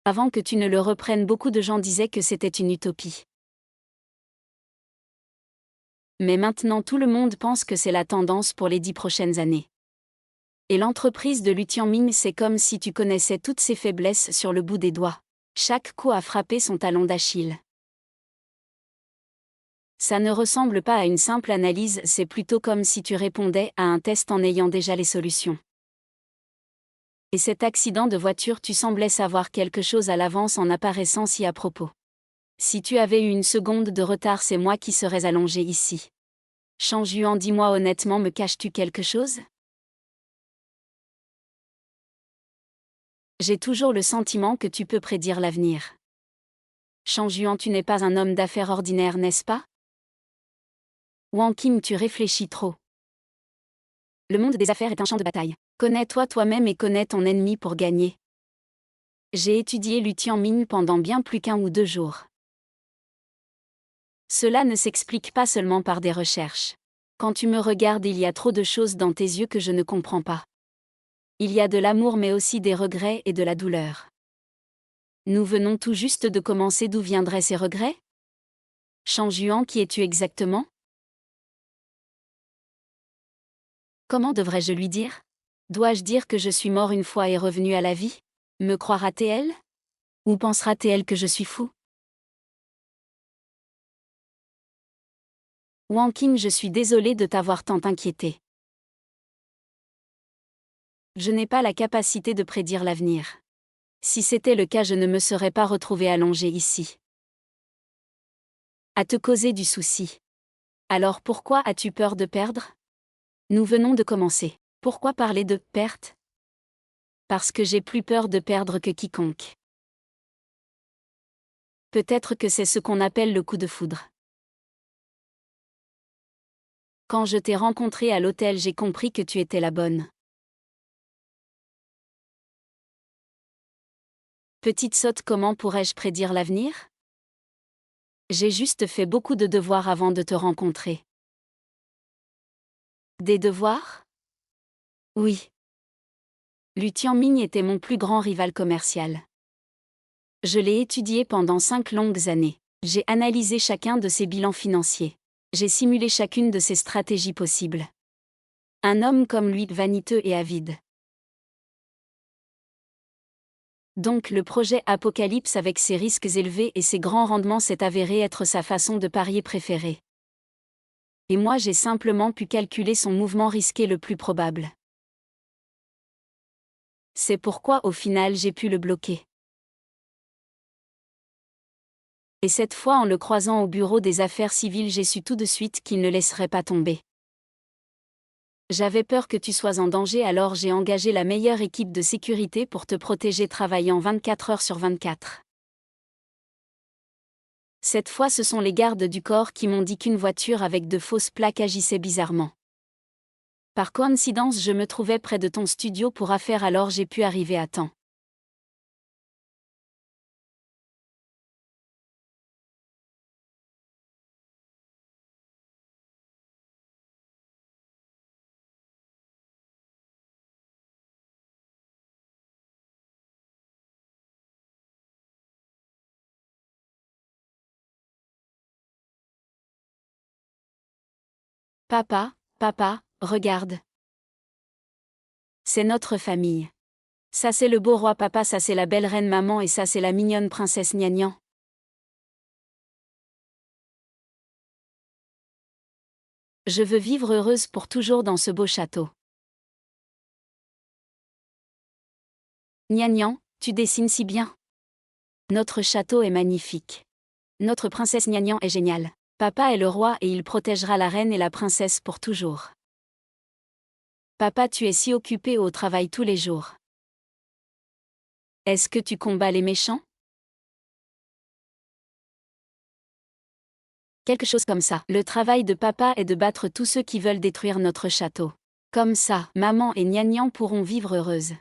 Avant que tu ne le reprennes, beaucoup de gens disaient que c'était une utopie. Mais maintenant tout le monde pense que c'est la tendance pour les 10 prochaines années. Et l'entreprise de Lu Tianming, c'est comme si tu connaissais toutes ses faiblesses sur le bout des doigts. Chaque coup a frappé son talon d'Achille. Ça ne ressemble pas à une simple analyse, c'est plutôt comme si tu répondais à un test en ayant déjà les solutions. Et cet accident de voiture, tu semblais savoir quelque chose à l'avance en apparaissant si à propos. Si tu avais eu une seconde de retard, c'est moi qui serais allongé ici. Shang Juan, dis-moi honnêtement, me caches-tu quelque chose? J'ai toujours le sentiment que tu peux prédire l'avenir. Shang Juan, tu n'es pas un homme d'affaires ordinaire, n'est-ce pas? Wang Qing, tu réfléchis trop. Le monde des affaires est un champ de bataille. Connais-toi toi-même et connais ton ennemi pour gagner. J'ai étudié Lu Tianming pendant bien plus qu'1 ou 2 jours. Cela ne s'explique pas seulement par des recherches. Quand tu me regardes, il y a trop de choses dans tes yeux que je ne comprends pas. Il y a de l'amour mais aussi des regrets et de la douleur. Nous venons tout juste de commencer, d'où viendraient ces regrets? Shang Juan, qui es-tu exactement? Comment devrais-je lui dire? Dois-je dire que je suis mort une fois et revenu à la vie? Me croira-t-elle? Ou pensera-t-elle que je suis fou? Wang Qing, je suis désolé de t'avoir tant inquiété. Je n'ai pas la capacité de prédire l'avenir. Si c'était le cas, je ne me serais pas retrouvé allongé ici. À te causer du souci. Alors pourquoi as-tu peur de perdre? Nous venons de commencer. Pourquoi parler de perte? Parce que j'ai plus peur de perdre que quiconque. Peut-être que c'est ce qu'on appelle le coup de foudre. Quand je t'ai rencontré à l'hôtel, j'ai compris que tu étais la bonne. Petite sotte, comment pourrais-je prédire l'avenir? J'ai juste fait beaucoup de devoirs avant de te rencontrer. Des devoirs? Oui. Lu Tianming était mon plus grand rival commercial. Je l'ai étudié pendant 5 longues années. J'ai analysé chacun de ses bilans financiers. J'ai simulé chacune de ses stratégies possibles. Un homme comme lui, vaniteux et avide. Donc le projet Apocalypse avec ses risques élevés et ses grands rendements s'est avéré être sa façon de parier préférée. Et moi j'ai simplement pu calculer son mouvement risqué le plus probable. C'est pourquoi au final j'ai pu le bloquer. Et cette fois, en le croisant au bureau des affaires civiles, j'ai su tout de suite qu'il ne laisserait pas tomber. J'avais peur que tu sois en danger, alors j'ai engagé la meilleure équipe de sécurité pour te protéger, travaillant 24 heures sur 24. Cette fois, ce sont les gardes du corps qui m'ont dit qu'une voiture avec de fausses plaques agissait bizarrement. Par coïncidence, je me trouvais près de ton studio pour affaires, alors j'ai pu arriver à temps. Papa, regarde. C'est notre famille. Ça c'est le beau roi papa, ça c'est la belle reine maman et ça c'est la mignonne princesse Gnagnan. Je veux vivre heureuse pour toujours dans ce beau château. Gnagnan, tu dessines si bien. Notre château est magnifique. Notre princesse Gnagnan est géniale. Papa est le roi et il protégera la reine et la princesse pour toujours. Papa, tu es si occupé au travail tous les jours. Est-ce que tu combats les méchants? Quelque chose comme ça. Le travail de papa est de battre tous ceux qui veulent détruire notre château. Comme ça, maman et Gnagnan pourront vivre heureuses.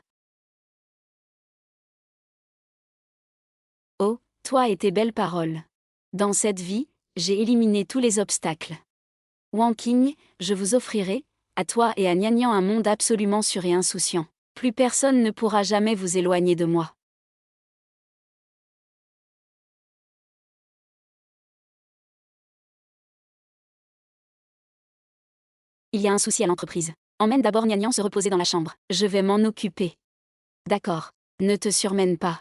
Oh, toi et tes belles paroles. Dans cette vie, j'ai éliminé tous les obstacles. Wanking, je vous offrirai, à toi et à Gnagnan, un monde absolument sûr et insouciant. Plus personne ne pourra jamais vous éloigner de moi. Il y a un souci à l'entreprise. Emmène d'abord Gnagnan se reposer dans la chambre. Je vais m'en occuper. D'accord. Ne te surmène pas.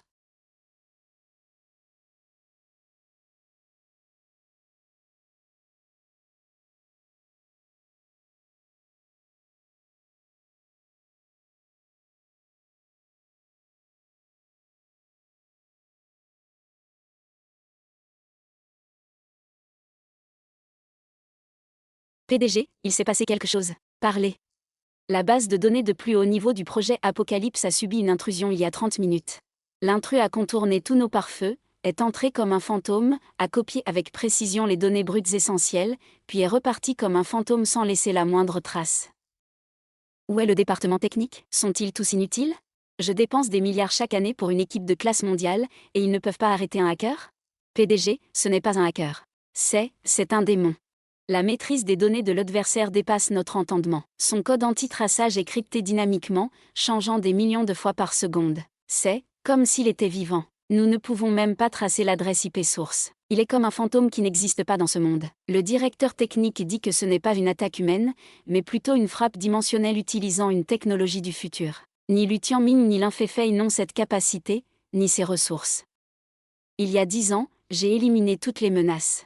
PDG, il s'est passé quelque chose. Parlez. La base de données de plus haut niveau du projet Apocalypse a subi une intrusion il y a 30 minutes. L'intrus a contourné tous nos pare-feux, est entré comme un fantôme, a copié avec précision les données brutes essentielles, puis est reparti comme un fantôme sans laisser la moindre trace. Où est le département technique? Sont-ils tous inutiles? Je dépense des milliards chaque année pour une équipe de classe mondiale, et ils ne peuvent pas arrêter un hacker? PDG, ce n'est pas un hacker. C'est un démon. La maîtrise des données de l'adversaire dépasse notre entendement. Son code anti-traçage est crypté dynamiquement, changeant des millions de fois par seconde. C'est comme s'il était vivant. Nous ne pouvons même pas tracer l'adresse IP source. Il est comme un fantôme qui n'existe pas dans ce monde. Le directeur technique dit que ce n'est pas une attaque humaine, mais plutôt une frappe dimensionnelle utilisant une technologie du futur. Ni Lu Tianming ni l'Inféfei n'ont cette capacité, ni ces ressources. Il y a 10 ans, j'ai éliminé toutes les menaces.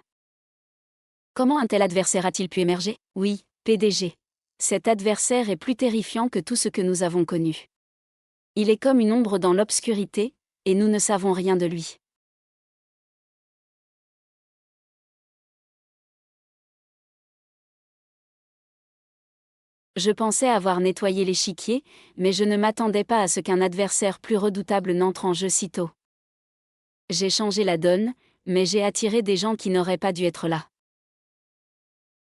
Comment un tel adversaire a-t-il pu émerger? Oui, PDG. Cet adversaire est plus terrifiant que tout ce que nous avons connu. Il est comme une ombre dans l'obscurité, et nous ne savons rien de lui. Je pensais avoir nettoyé l'échiquier, mais je ne m'attendais pas à ce qu'un adversaire plus redoutable n'entre en jeu si tôt. J'ai changé la donne, mais j'ai attiré des gens qui n'auraient pas dû être là.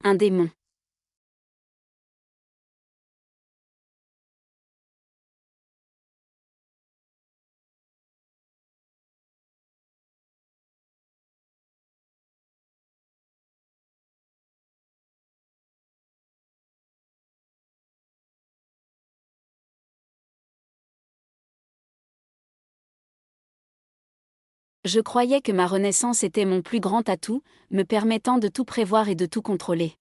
Un démon. Je croyais que ma renaissance était mon plus grand atout, me permettant de tout prévoir et de tout contrôler.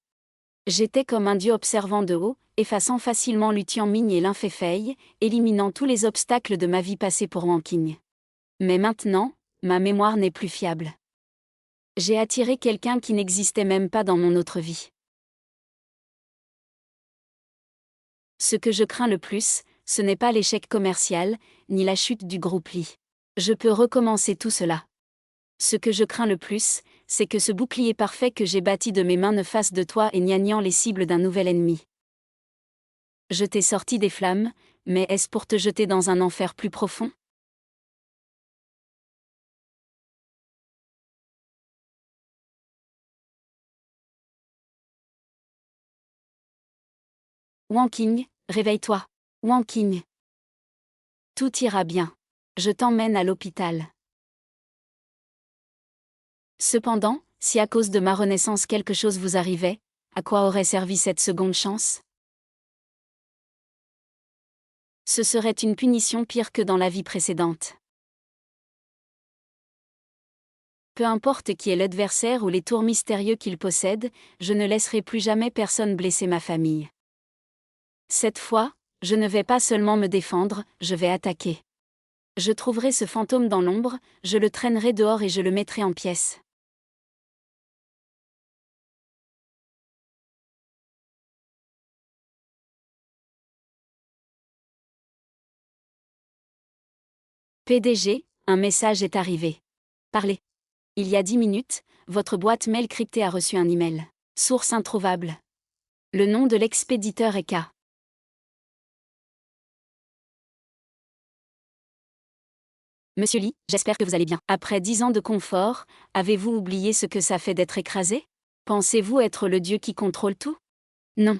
J'étais comme un dieu observant de haut, effaçant facilement Lu Tianming et l'Inféfei, éliminant tous les obstacles de ma vie passée pour Wanking. Mais maintenant, ma mémoire n'est plus fiable. J'ai attiré quelqu'un qui n'existait même pas dans mon autre vie. Ce que je crains le plus, ce n'est pas l'échec commercial, ni la chute du groupe Li. Je peux recommencer tout cela. Ce que je crains le plus, c'est que ce bouclier parfait que j'ai bâti de mes mains ne fasse de toi et Gnagnan les cibles d'un nouvel ennemi. Je t'ai sorti des flammes, mais est-ce pour te jeter dans un enfer plus profond? Wanking, réveille-toi. Wanking. Tout ira bien. Je t'emmène à l'hôpital. Cependant, si à cause de ma renaissance quelque chose vous arrivait, à quoi aurait servi cette seconde chance? Ce serait une punition pire que dans la vie précédente. Peu importe qui est l'adversaire ou les tours mystérieux qu'il possède, je ne laisserai plus jamais personne blesser ma famille. Cette fois, je ne vais pas seulement me défendre, je vais attaquer. Je trouverai ce fantôme dans l'ombre, je le traînerai dehors et je le mettrai en pièces. PDG, un message est arrivé. Parlez. Il y a 10 minutes, votre boîte mail cryptée a reçu un email. Source introuvable. Le nom de l'expéditeur est K. Monsieur Lee, j'espère que vous allez bien. Après 10 ans de confort, avez-vous oublié ce que ça fait d'être écrasé? Pensez-vous être le dieu qui contrôle tout? Non.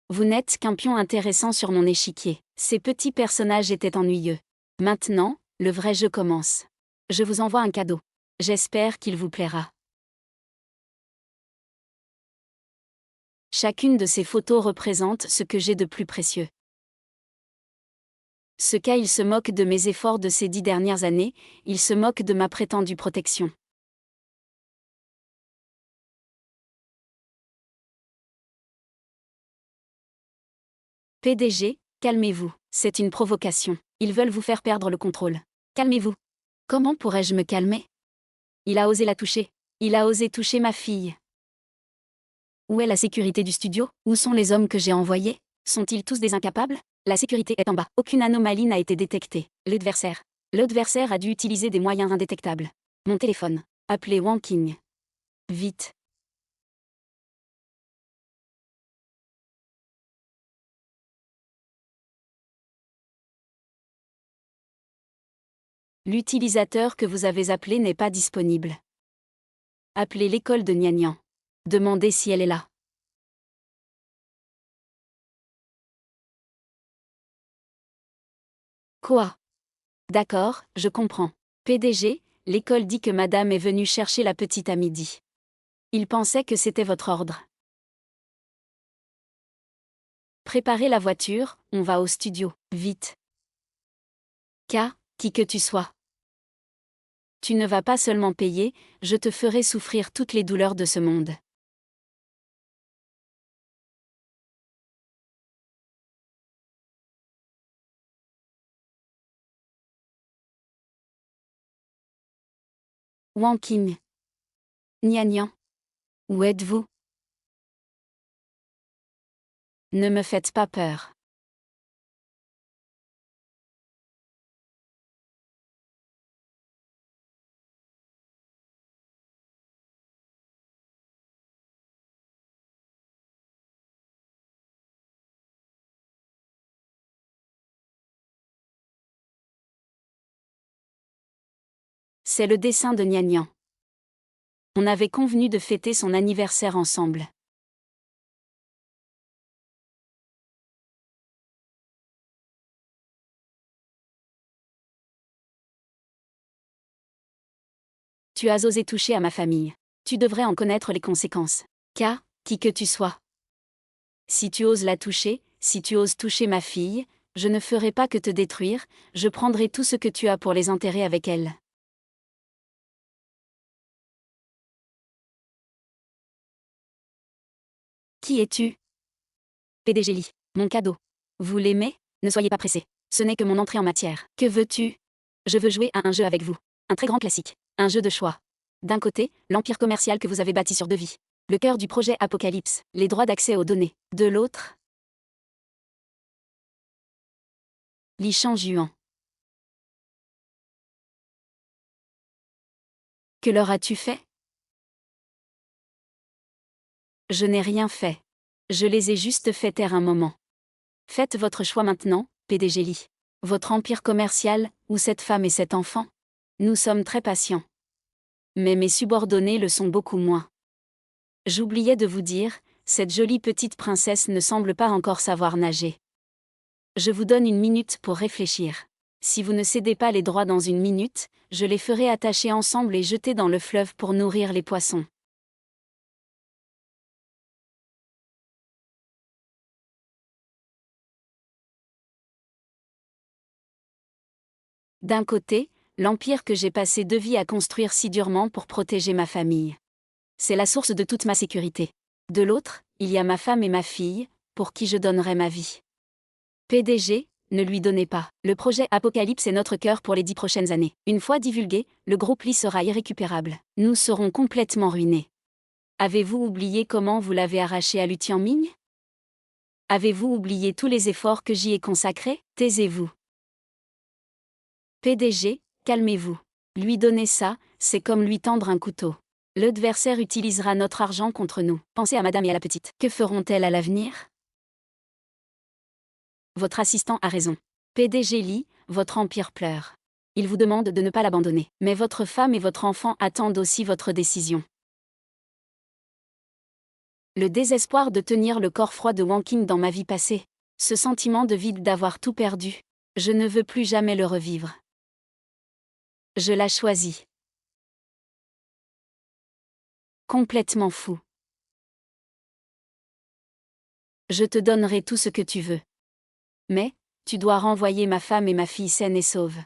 Vous n'êtes qu'un pion intéressant sur mon échiquier. Ces petits personnages étaient ennuyeux. Maintenant, le vrai jeu commence. Je vous envoie un cadeau. J'espère qu'il vous plaira. Chacune de ces photos représente ce que j'ai de plus précieux. Ce cas, il se moque de mes efforts de ces 10 dernières années, il se moque de ma prétendue protection. PDG, calmez-vous, c'est une provocation. Ils veulent vous faire perdre le contrôle. Calmez-vous. Comment pourrais-je me calmer? Il a osé la toucher. Il a osé toucher ma fille. Où est la sécurité du studio? Où sont les hommes que j'ai envoyés? Sont-ils tous des incapables? La sécurité est en bas. Aucune anomalie n'a été détectée. L'adversaire. L'adversaire a dû utiliser des moyens indétectables. Mon téléphone. Appelez Wang Qing. Vite. L'utilisateur que vous avez appelé n'est pas disponible. Appelez l'école de Nianian. Demandez si elle est là. Quoi? D'accord, je comprends. PDG, l'école dit que madame est venue chercher la petite à midi. Il pensait que c'était votre ordre. Préparez la voiture, on va au studio, vite. Qui que tu sois. Tu ne vas pas seulement payer, je te ferai souffrir toutes les douleurs de ce monde. Wang Qing. Nianian. Où êtes-vous? Ne me faites pas peur. C'est le dessin de Nianian. On avait convenu de fêter son anniversaire ensemble. Tu as osé toucher à ma famille. Tu devrais en connaître les conséquences. Qui que tu sois. Si tu oses la toucher, si tu oses toucher ma fille, je ne ferai pas que te détruire, je prendrai tout ce que tu as pour les enterrer avec elle. Qui es-tu? PDG Lee. Mon cadeau. Vous l'aimez? Ne soyez pas pressé. Ce n'est que mon entrée en matière. Que veux-tu? Je veux jouer à un jeu avec vous. Un très grand classique. Un jeu de choix. D'un côté, l'empire commercial que vous avez bâti sur 2 vies. Le cœur du projet Apocalypse, les droits d'accès aux données. De l'autre, Li Shangjuan. Que leur as-tu fait? Je n'ai rien fait. Je les ai juste fait taire un moment. Faites votre choix maintenant, PDG Lee. Votre empire commercial, ou cette femme et cet enfant? Nous sommes très patients. Mais mes subordonnés le sont beaucoup moins. J'oubliais de vous dire, cette jolie petite princesse ne semble pas encore savoir nager. Je vous donne 1 minute pour réfléchir. Si vous ne cédez pas les droits dans 1 minute, je les ferai attacher ensemble et jeter dans le fleuve pour nourrir les poissons. D'un côté, l'empire que j'ai passé 2 vies à construire si durement pour protéger ma famille. C'est la source de toute ma sécurité. De l'autre, il y a ma femme et ma fille, pour qui je donnerai ma vie. PDG, ne lui donnez pas. Le projet Apocalypse est notre cœur pour les 10 prochaines années. Une fois divulgué, le groupe Lee sera irrécupérable. Nous serons complètement ruinés. Avez-vous oublié comment vous l'avez arraché à Lu Tianming? Avez-vous oublié tous les efforts que j'y ai consacrés? Taisez-vous. PDG, calmez-vous. Lui donner ça, c'est comme lui tendre un couteau. L'adversaire utilisera notre argent contre nous. Pensez à madame et à la petite. Que feront-elles à l'avenir? Votre assistant a raison. PDG Lee, votre empire pleure. Il vous demande de ne pas l'abandonner. Mais votre femme et votre enfant attendent aussi votre décision. Le désespoir de tenir le corps froid de Wang Qing dans ma vie passée. Ce sentiment de vide d'avoir tout perdu. Je ne veux plus jamais le revivre. Je l'ai choisi. Complètement fou. Je te donnerai tout ce que tu veux. Mais, tu dois renvoyer ma femme et ma fille saines et sauves.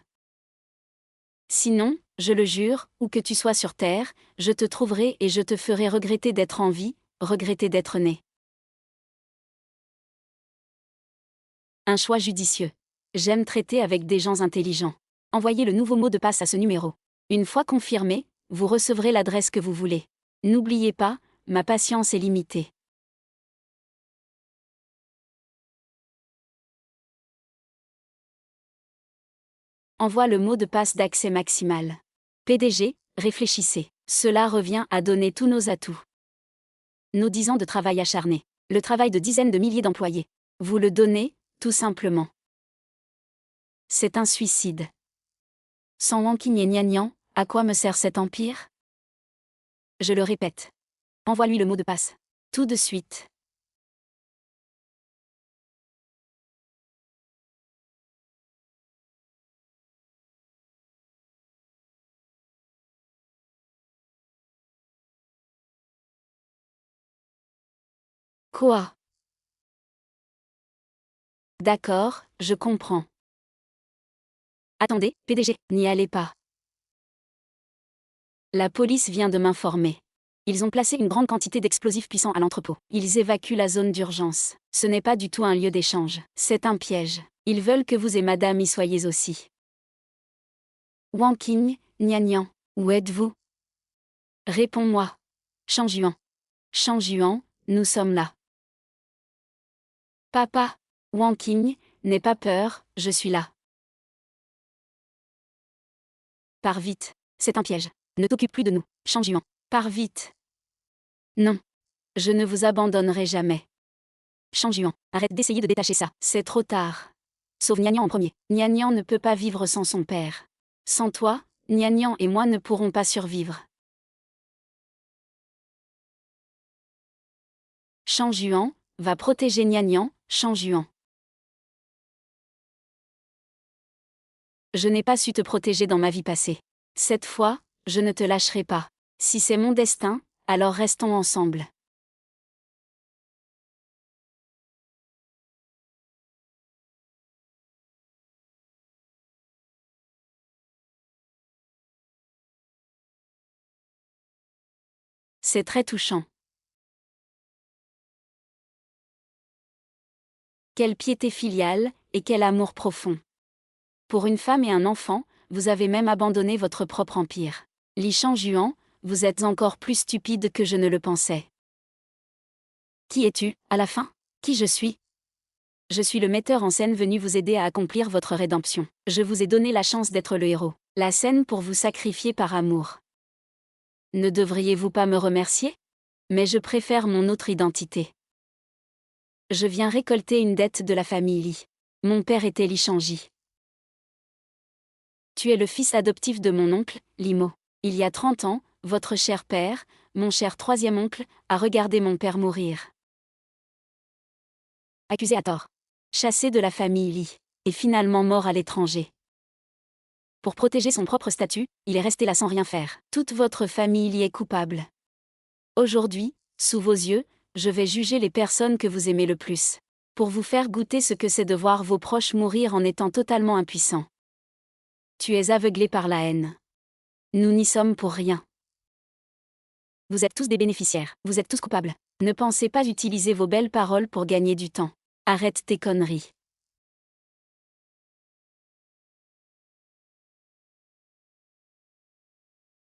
Sinon, je le jure, où que tu sois sur terre, je te trouverai et je te ferai regretter d'être en vie, regretter d'être né. Un choix judicieux. J'aime traiter avec des gens intelligents. Envoyez le nouveau mot de passe à ce numéro. Une fois confirmé, vous recevrez l'adresse que vous voulez. N'oubliez pas, ma patience est limitée. Envoie le mot de passe d'accès maximal. PDG, réfléchissez. Cela revient à donner tous nos atouts. Nos 10 ans de travail acharné. Le travail de dizaines de milliers d'employés. Vous le donnez, tout simplement. C'est un suicide. Sans Wang Qing et Nian, à quoi me sert cet empire? Je le répète. Envoie-lui le mot de passe. Tout de suite. Quoi? D'accord, je comprends. Attendez, PDG, n'y allez pas. La police vient de m'informer. Ils ont placé une grande quantité d'explosifs puissants à l'entrepôt. Ils évacuent la zone d'urgence. Ce n'est pas du tout un lieu d'échange. C'est un piège. Ils veulent que vous et madame y soyez aussi. Wang Qing, Nian, où êtes-vous? Réponds-moi. Shang Juan, nous sommes là. Papa. Wang Qing, n'aie pas peur, je suis là. Pars vite. C'est un piège. Ne t'occupe plus de nous. Shang Juan. Pars vite. Non. Je ne vous abandonnerai jamais. Shang Juan, arrête d'essayer de détacher ça. C'est trop tard. Sauve Nian en premier. Nian ne peut pas vivre sans son père. Sans toi, Nian et moi ne pourrons pas survivre. Shang Juan, va protéger Nian, Shang Juan. Je n'ai pas su te protéger dans ma vie passée. Cette fois, je ne te lâcherai pas. Si c'est mon destin, alors restons ensemble. C'est très touchant. Quelle piété filiale, et quel amour profond. Pour une femme et un enfant, vous avez même abandonné votre propre empire. Li Shangjuan, vous êtes encore plus stupide que je ne le pensais. Qui es-tu, à la fin? Qui je suis? Je suis le metteur en scène venu vous aider à accomplir votre rédemption. Je vous ai donné la chance d'être le héros. La scène pour vous sacrifier par amour. Ne devriez-vous pas me remercier? Mais je préfère mon autre identité. Je viens récolter une dette de la famille Li. Mon père était Li Shangji. Tu es le fils adoptif de mon oncle, Limo. Il y a 30 ans, votre cher père, mon cher troisième oncle, a regardé mon père mourir. Accusé à tort. Chassé de la famille Li. Et finalement mort à l'étranger. Pour protéger son propre statut, il est resté là sans rien faire. Toute votre famille Li est coupable. Aujourd'hui, sous vos yeux, je vais juger les personnes que vous aimez le plus. Pour vous faire goûter ce que c'est de voir vos proches mourir en étant totalement impuissants. Tu es aveuglé par la haine. Nous n'y sommes pour rien. Vous êtes tous des bénéficiaires, vous êtes tous coupables. Ne pensez pas utiliser vos belles paroles pour gagner du temps. Arrête tes conneries.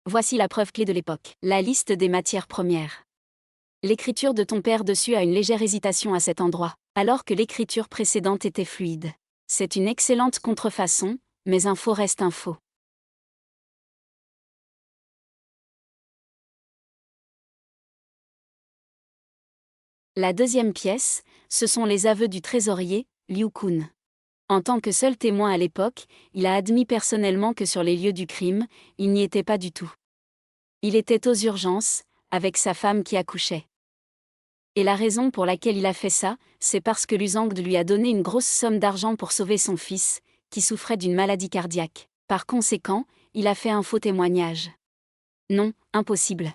Voici la preuve clé de l'époque. La liste des matières premières. L'écriture de ton père dessus a une légère hésitation à cet endroit, alors que l'écriture précédente était fluide. C'est une excellente contrefaçon, mais un faux reste un faux. La deuxième pièce, ce sont les aveux du trésorier, Liu Kun. En tant que seul témoin à l'époque, il a admis personnellement que sur les lieux du crime, il n'y était pas du tout. Il était aux urgences, avec sa femme qui accouchait. Et la raison pour laquelle il a fait ça, c'est parce que Luzang lui a donné une grosse somme d'argent pour sauver son fils, qui souffrait d'une maladie cardiaque. Par conséquent, il a fait un faux témoignage. Non, impossible.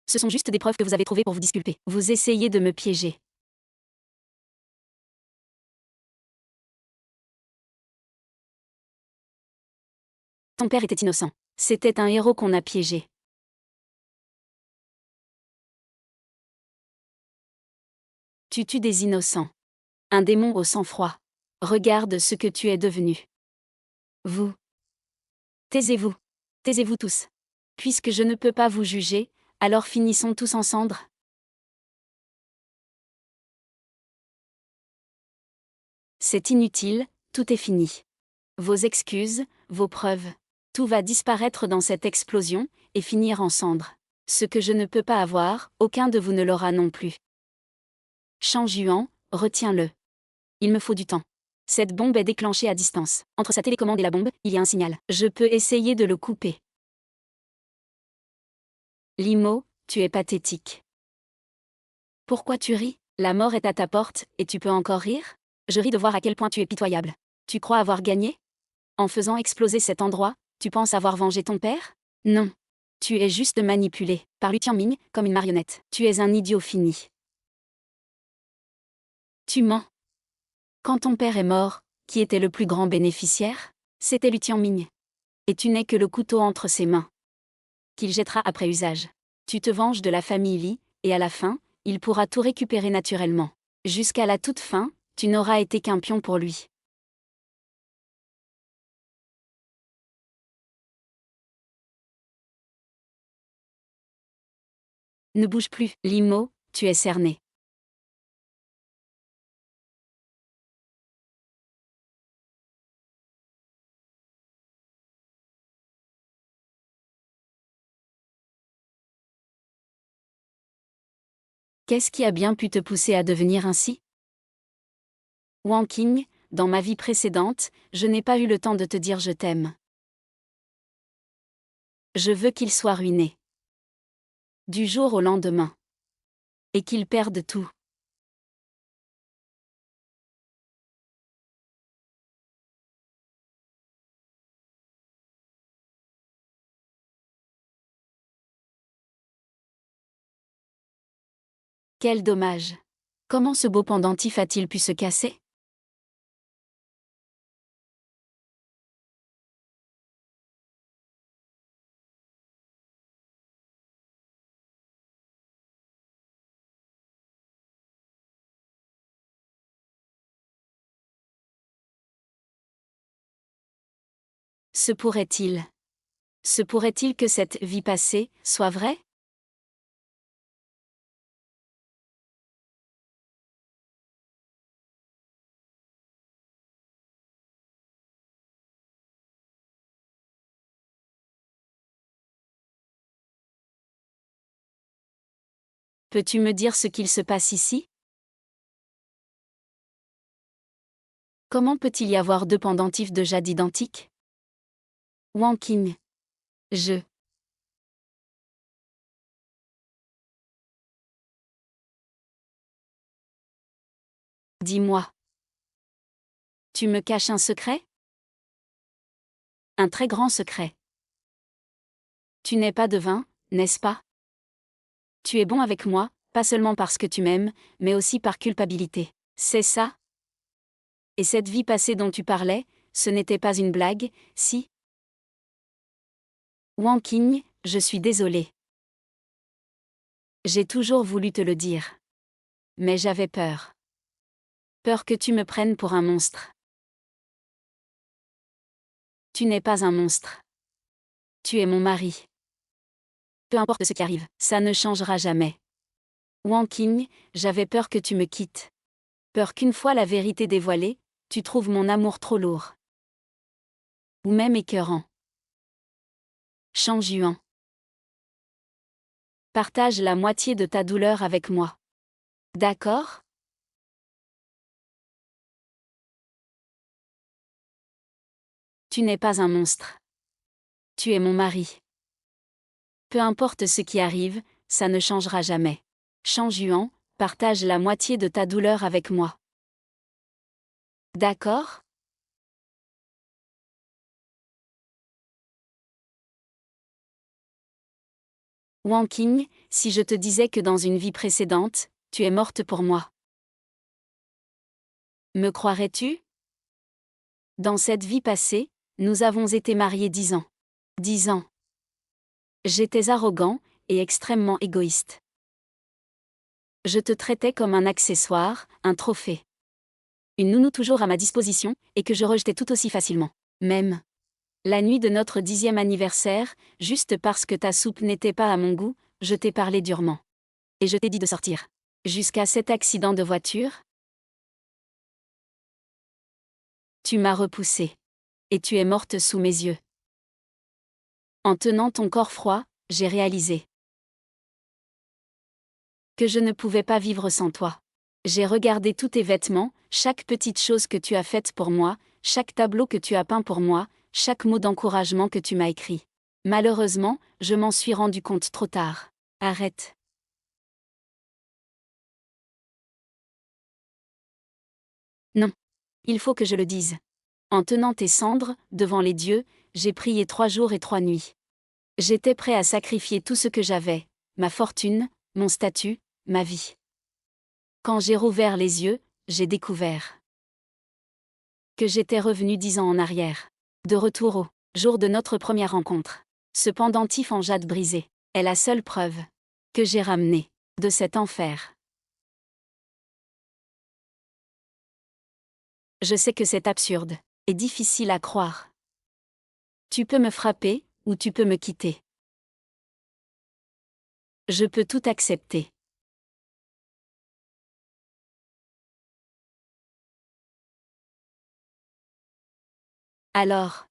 Ce sont juste des preuves que vous avez trouvées pour vous disculper. Vous essayez de me piéger. Ton père était innocent. C'était un héros qu'on a piégé. Tu tues des innocents. Un démon au sang-froid. Regarde ce que tu es devenu. Vous. Taisez-vous. Taisez-vous tous. Puisque je ne peux pas vous juger, alors finissons tous en cendres. C'est inutile, tout est fini. Vos excuses, vos preuves. Tout va disparaître dans cette explosion, et finir en cendres. Ce que je ne peux pas avoir, aucun de vous ne l'aura non plus. Shang Yuan, retiens-le. Il me faut du temps. Cette bombe est déclenchée à distance. Entre sa télécommande et la bombe, il y a un signal. Je peux essayer de le couper. Limo, tu es pathétique. Pourquoi tu ris? La mort est à ta porte, et tu peux encore rire? Je ris de voir à quel point tu es pitoyable. Tu crois avoir gagné? En faisant exploser cet endroit, tu penses avoir vengé ton père? Non. Tu es juste manipulé, par Lu Tianming, comme une marionnette. Tu es un idiot fini. Tu mens. Quand ton père est mort, qui était le plus grand bénéficiaire? C'était Lu Tianming. Et tu n'es que le couteau entre ses mains. Qu'il jettera après usage. Tu te venges de la famille Li, et à la fin, il pourra tout récupérer naturellement. Jusqu'à la toute fin, tu n'auras été qu'un pion pour lui. Ne bouge plus, Limo, tu es cerné. Qu'est-ce qui a bien pu te pousser à devenir ainsi? Wang Qing, dans ma vie précédente, je n'ai pas eu le temps de te dire je t'aime. Je veux qu'il soit ruiné. Du jour au lendemain. Et qu'il perde tout. Quel dommage. Comment ce beau pendentif a-t-il pu se casser? Se pourrait-il? Se pourrait-il que cette vie passée soit vraie? Peux-tu me dire ce qu'il se passe ici? Comment peut-il y avoir deux pendentifs de jade identiques? Wang Qing. Je. Dis-moi. Tu me caches un secret? Un très grand secret. Tu n'es pas devin, n'est-ce pas? Tu es bon avec moi, pas seulement parce que tu m'aimes, mais aussi par culpabilité. C'est ça? Et cette vie passée dont tu parlais, ce n'était pas une blague, si? Wang Qing, je suis désolé. J'ai toujours voulu te le dire. Mais j'avais peur. Peur que tu me prennes pour un monstre. Tu n'es pas un monstre. Tu es mon mari. Peu importe ce qui arrive, ça ne changera jamais. Wang Qing, j'avais peur que tu me quittes. Peur qu'une fois la vérité dévoilée, tu trouves mon amour trop lourd. Ou même écœurant. Shang Yuan. Partage la moitié de ta douleur avec moi. D'accord? Tu n'es pas un monstre. Tu es mon mari. Peu importe ce qui arrive, ça ne changera jamais. Shang Yuan, partage la moitié de ta douleur avec moi. D'accord? Wang Qing, si je te disais que dans une vie précédente, tu es morte pour moi. Me croirais-tu? Dans cette vie passée, nous avons été mariés 10 ans. 10 ans. J'étais arrogant et extrêmement égoïste. Je te traitais comme un accessoire, un trophée. Une nounou toujours à ma disposition, et que je rejetais tout aussi facilement. Même. La nuit de notre 10e anniversaire, juste parce que ta soupe n'était pas à mon goût, je t'ai parlé durement. Et je t'ai dit de sortir. Jusqu'à cet accident de voiture, tu m'as repoussée. Et tu es morte sous mes yeux. En tenant ton corps froid, j'ai réalisé que je ne pouvais pas vivre sans toi. J'ai regardé tous tes vêtements, chaque petite chose que tu as faite pour moi, chaque tableau que tu as peint pour moi, chaque mot d'encouragement que tu m'as écrit. Malheureusement, je m'en suis rendu compte trop tard. Arrête. Non. Il faut que je le dise. En tenant tes cendres, devant les dieux, j'ai prié 3 jours et 3 nuits. J'étais prêt à sacrifier tout ce que j'avais, ma fortune, mon statut, ma vie. Quand j'ai rouvert les yeux, j'ai découvert que j'étais revenu 10 ans en arrière. De retour au jour de notre première rencontre. Ce pendentif en jade brisé est la seule preuve que j'ai ramené de cet enfer. Je sais que c'est absurde et difficile à croire. Tu peux me frapper, ou tu peux me quitter. Je peux tout accepter. Alors,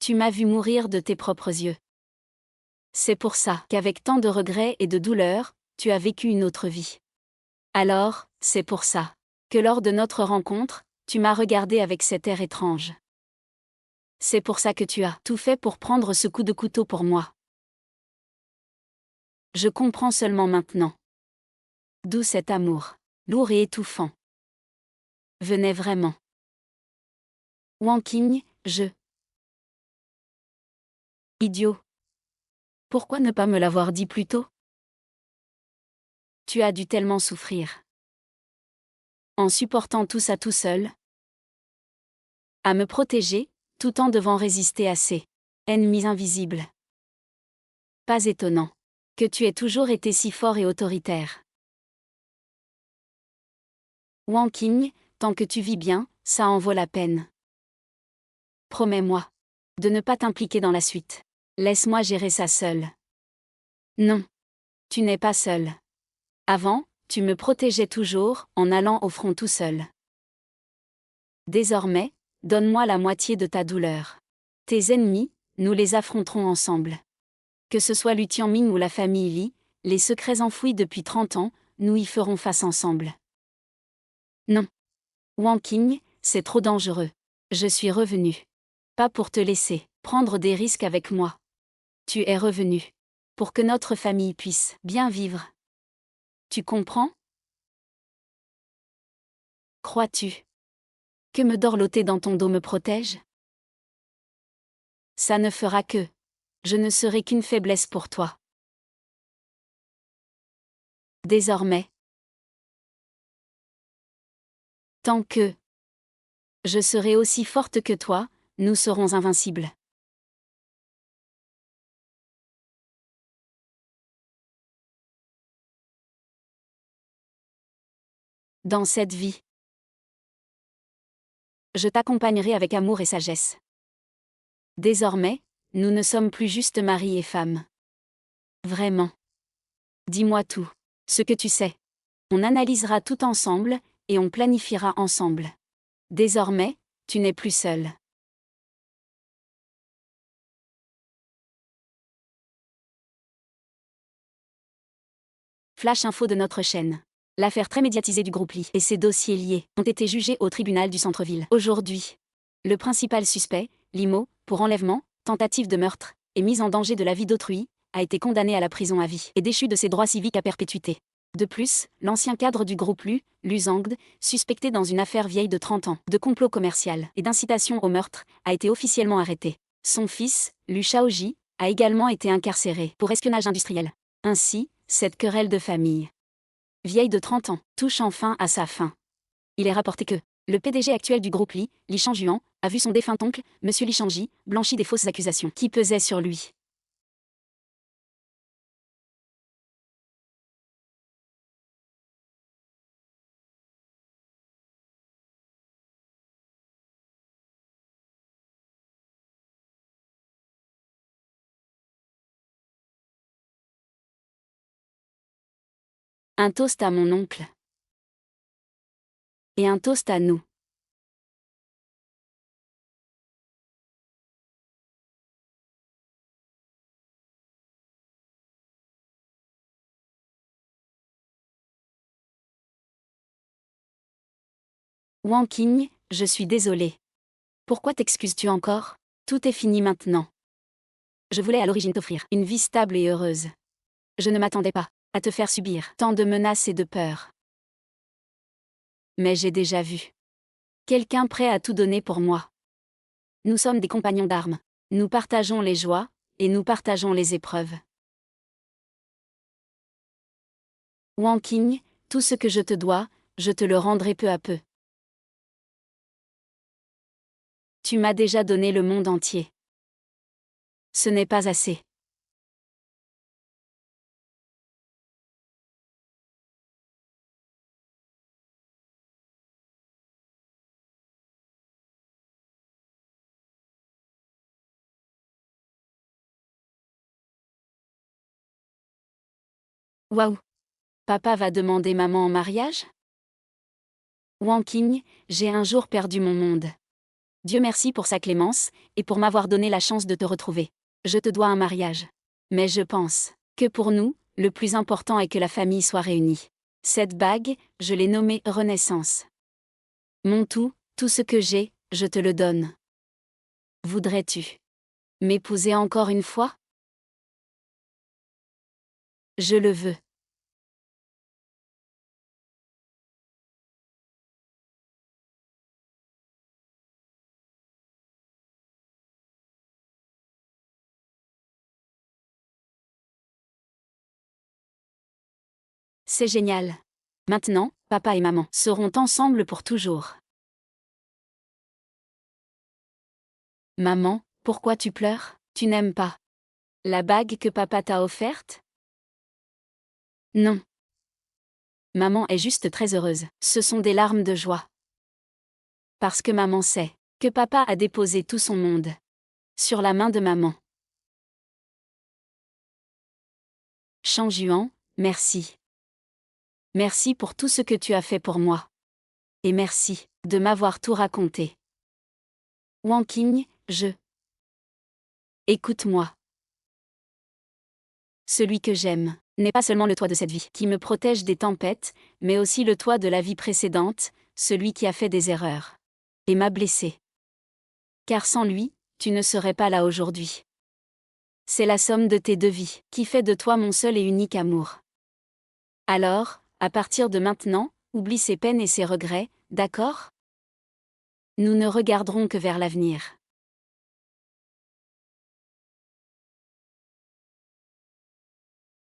tu m'as vu mourir de tes propres yeux. C'est pour ça qu'avec tant de regrets et de douleurs, tu as vécu une autre vie. Alors, c'est pour ça que lors de notre rencontre, tu m'as regardé avec cet air étrange. C'est pour ça que tu as tout fait pour prendre ce coup de couteau pour moi. Je comprends seulement maintenant. D'où cet amour, lourd et étouffant, venait vraiment. Wang Qing, Idiot. Pourquoi ne pas me l'avoir dit plus tôt? Tu as dû tellement souffrir. En supportant tout ça tout seul. À me protéger, tout en devant résister à ces ennemis invisibles. Pas étonnant que tu aies toujours été si fort et autoritaire. Wang Qing, tant que tu vis bien, ça en vaut la peine. Promets-moi de ne pas t'impliquer dans la suite. Laisse-moi gérer ça seul. Non. Tu n'es pas seul. Avant, tu me protégeais toujours, en allant au front tout seul. Désormais, donne-moi la moitié de ta douleur. Tes ennemis, nous les affronterons ensemble. Que ce soit Lu Tianming ou la famille Li, les secrets enfouis depuis 30 ans, nous y ferons face ensemble. Non. Wang Qing, c'est trop dangereux. Je suis revenu. Pas pour te laisser prendre des risques avec moi. Tu es revenu pour que notre famille puisse bien vivre. Tu comprends? Crois-tu que me dorloter dans ton dos me protège? Ça ne fera que. Je ne serai qu'une faiblesse pour toi. Désormais. Tant que je serai aussi forte que toi, nous serons invincibles. Dans cette vie, je t'accompagnerai avec amour et sagesse. Désormais, nous ne sommes plus juste mari et femme. Vraiment. Dis-moi tout. Ce que tu sais. On analysera tout ensemble, et on planifiera ensemble. Désormais, tu n'es plus seul. Flash info de notre chaîne. L'affaire très médiatisée du groupe Li et ses dossiers liés ont été jugés au tribunal du centre-ville. Aujourd'hui, le principal suspect, Li Mo, pour enlèvement, tentative de meurtre et mise en danger de la vie d'autrui, a été condamné à la prison à vie et déchu de ses droits civiques à perpétuité. De plus, l'ancien cadre du groupe Lu Zhangde, suspecté dans une affaire vieille de 30 ans, de complot commercial et d'incitation au meurtre, a été officiellement arrêté. Son fils, Lu Shaoji, a également été incarcéré pour espionnage industriel. Ainsi, cette querelle de famille, vieille de 30 ans, touche enfin à sa fin. Il est rapporté que le PDG actuel du groupe Li Changjuan, a vu son défunt oncle, M. Li Shangji, blanchi des fausses accusations qui pesaient sur lui. Un toast à mon oncle. Et un toast à nous. Wang Qing, je suis désolé. Pourquoi t'excuses-tu encore? Tout est fini maintenant. Je voulais à l'origine t'offrir une vie stable et heureuse. Je ne m'attendais pas à te faire subir tant de menaces et de peurs. Mais j'ai déjà vu quelqu'un prêt à tout donner pour moi. Nous sommes des compagnons d'armes. Nous partageons les joies, et nous partageons les épreuves. Wang Qing, tout ce que je te dois, je te le rendrai peu à peu. Tu m'as déjà donné le monde entier. Ce n'est pas assez. Waouh! Papa va demander maman en mariage? Wang Qing, j'ai un jour perdu mon monde. Dieu merci pour sa clémence, et pour m'avoir donné la chance de te retrouver. Je te dois un mariage. Mais je pense que pour nous, le plus important est que la famille soit réunie. Cette bague, je l'ai nommée Renaissance. Mon tout ce que j'ai, je te le donne. Voudrais-tu m'épouser encore une fois? Je le veux. C'est génial. Maintenant, papa et maman seront ensemble pour toujours. Maman, pourquoi tu pleures? Tu n'aimes pas la bague que papa t'a offerte? Non. Maman est juste très heureuse. Ce sont des larmes de joie. Parce que maman sait que papa a déposé tout son monde sur la main de maman. Changjuan, merci. Merci pour tout ce que tu as fait pour moi. Et merci de m'avoir tout raconté. Wang Qing, écoute-moi. Celui que j'aime n'est pas seulement le toit de cette vie qui me protège des tempêtes, mais aussi le toit de la vie précédente, celui qui a fait des erreurs et m'a blessé. Car sans lui, tu ne serais pas là aujourd'hui. C'est la somme de tes deux vies qui fait de toi mon seul et unique amour. Alors, à partir de maintenant, oublie ses peines et ses regrets, d'accord? Nous ne regarderons que vers l'avenir.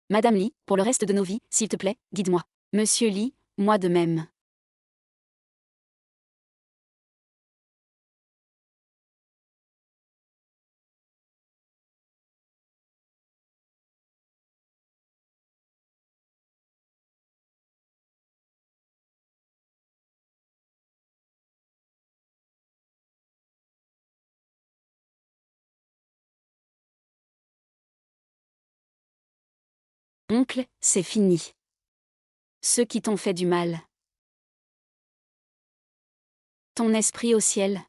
Madame Li, pour le reste de nos vies, s'il te plaît, guide-moi. Monsieur Li, moi de même. Oncle, c'est fini. Ceux qui t'ont fait du mal. Ton esprit au ciel.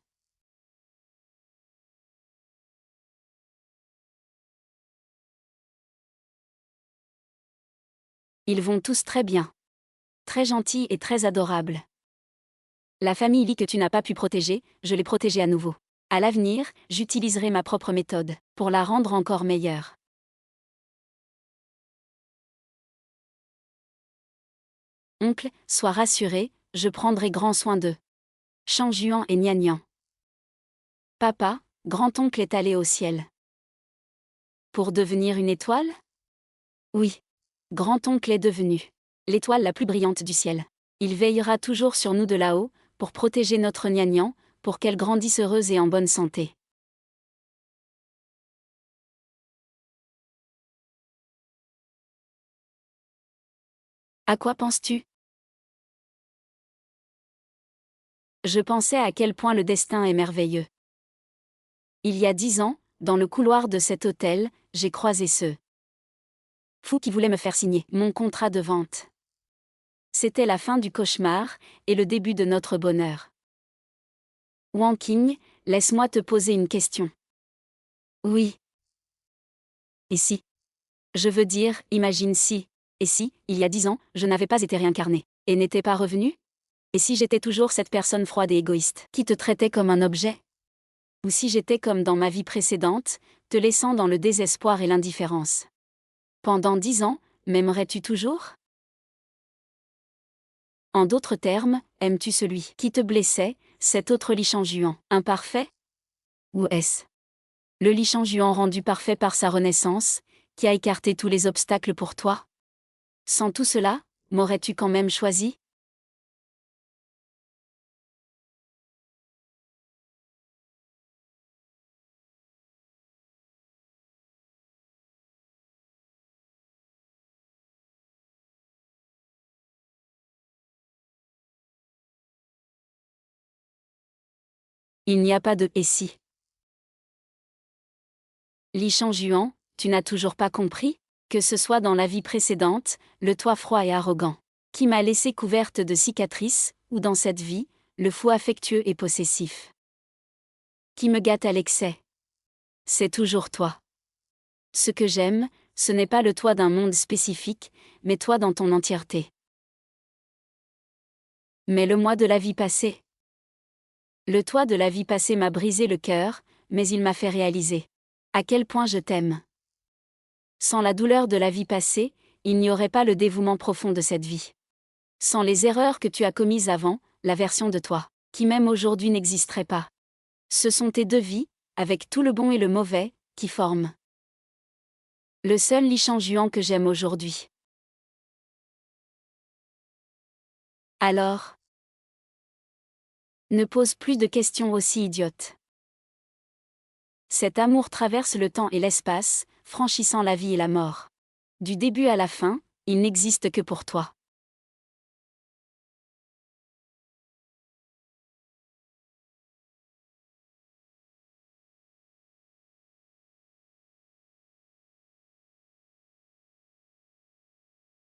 Ils vont tous très bien. Très gentils et très adorables. La famille Li que tu n'as pas pu protéger, je l'ai protégée à nouveau. À l'avenir, j'utiliserai ma propre méthode pour la rendre encore meilleure. Oncle, sois rassuré, je prendrai grand soin d'eux. Changjuan et Nianian. Papa, grand-oncle est allé au ciel. Pour devenir une étoile? Oui. Grand-oncle est devenu l'étoile la plus brillante du ciel. Il veillera toujours sur nous de là-haut, pour protéger notre Nianian, pour qu'elle grandisse heureuse et en bonne santé. À quoi penses-tu? Je pensais à quel point le destin est merveilleux. Il y a 10 ans, dans le couloir de cet hôtel, j'ai croisé ce fou qui voulait me faire signer mon contrat de vente. C'était la fin du cauchemar, et le début de notre bonheur. Wang Qing, laisse-moi te poser une question. Oui. Et si? Je veux dire, imagine si, et si, il y a 10 ans, je n'avais pas été réincarné, et n'étais pas revenu? Et si j'étais toujours cette personne froide et égoïste, qui te traitait comme un objet? Ou si j'étais comme dans ma vie précédente, te laissant dans le désespoir et l'indifférence? Pendant 10 ans, m'aimerais-tu toujours? En d'autres termes, aimes-tu celui qui te blessait, cet autre Li Shangjuan, imparfait? Ou est-ce le Li Shangjuan rendu parfait par sa renaissance, qui a écarté tous les obstacles pour toi? Sans tout cela, m'aurais-tu quand même choisi? Il n'y a pas de « et si ». Li Shangjuan, tu n'as toujours pas compris? Que ce soit dans la vie précédente, le toi froid et arrogant, qui m'a laissé couverte de cicatrices, ou dans cette vie, le fou affectueux et possessif, qui me gâte à l'excès. C'est toujours toi. Ce que j'aime, ce n'est pas le toi d'un monde spécifique, mais toi dans ton entièreté. Mais le moi de la vie passée. Le toi de la vie passée m'a brisé le cœur, mais il m'a fait réaliser à quel point je t'aime. Sans la douleur de la vie passée, il n'y aurait pas le dévouement profond de cette vie. Sans les erreurs que tu as commises avant, la version de toi, qui même aujourd'hui n'existerait pas. Ce sont tes deux vies, avec tout le bon et le mauvais, qui forment le seul Li Shangjuan que j'aime aujourd'hui. Alors, ne pose plus de questions aussi idiotes. Cet amour traverse le temps et l'espace, franchissant la vie et la mort. Du début à la fin, il n'existe que pour toi.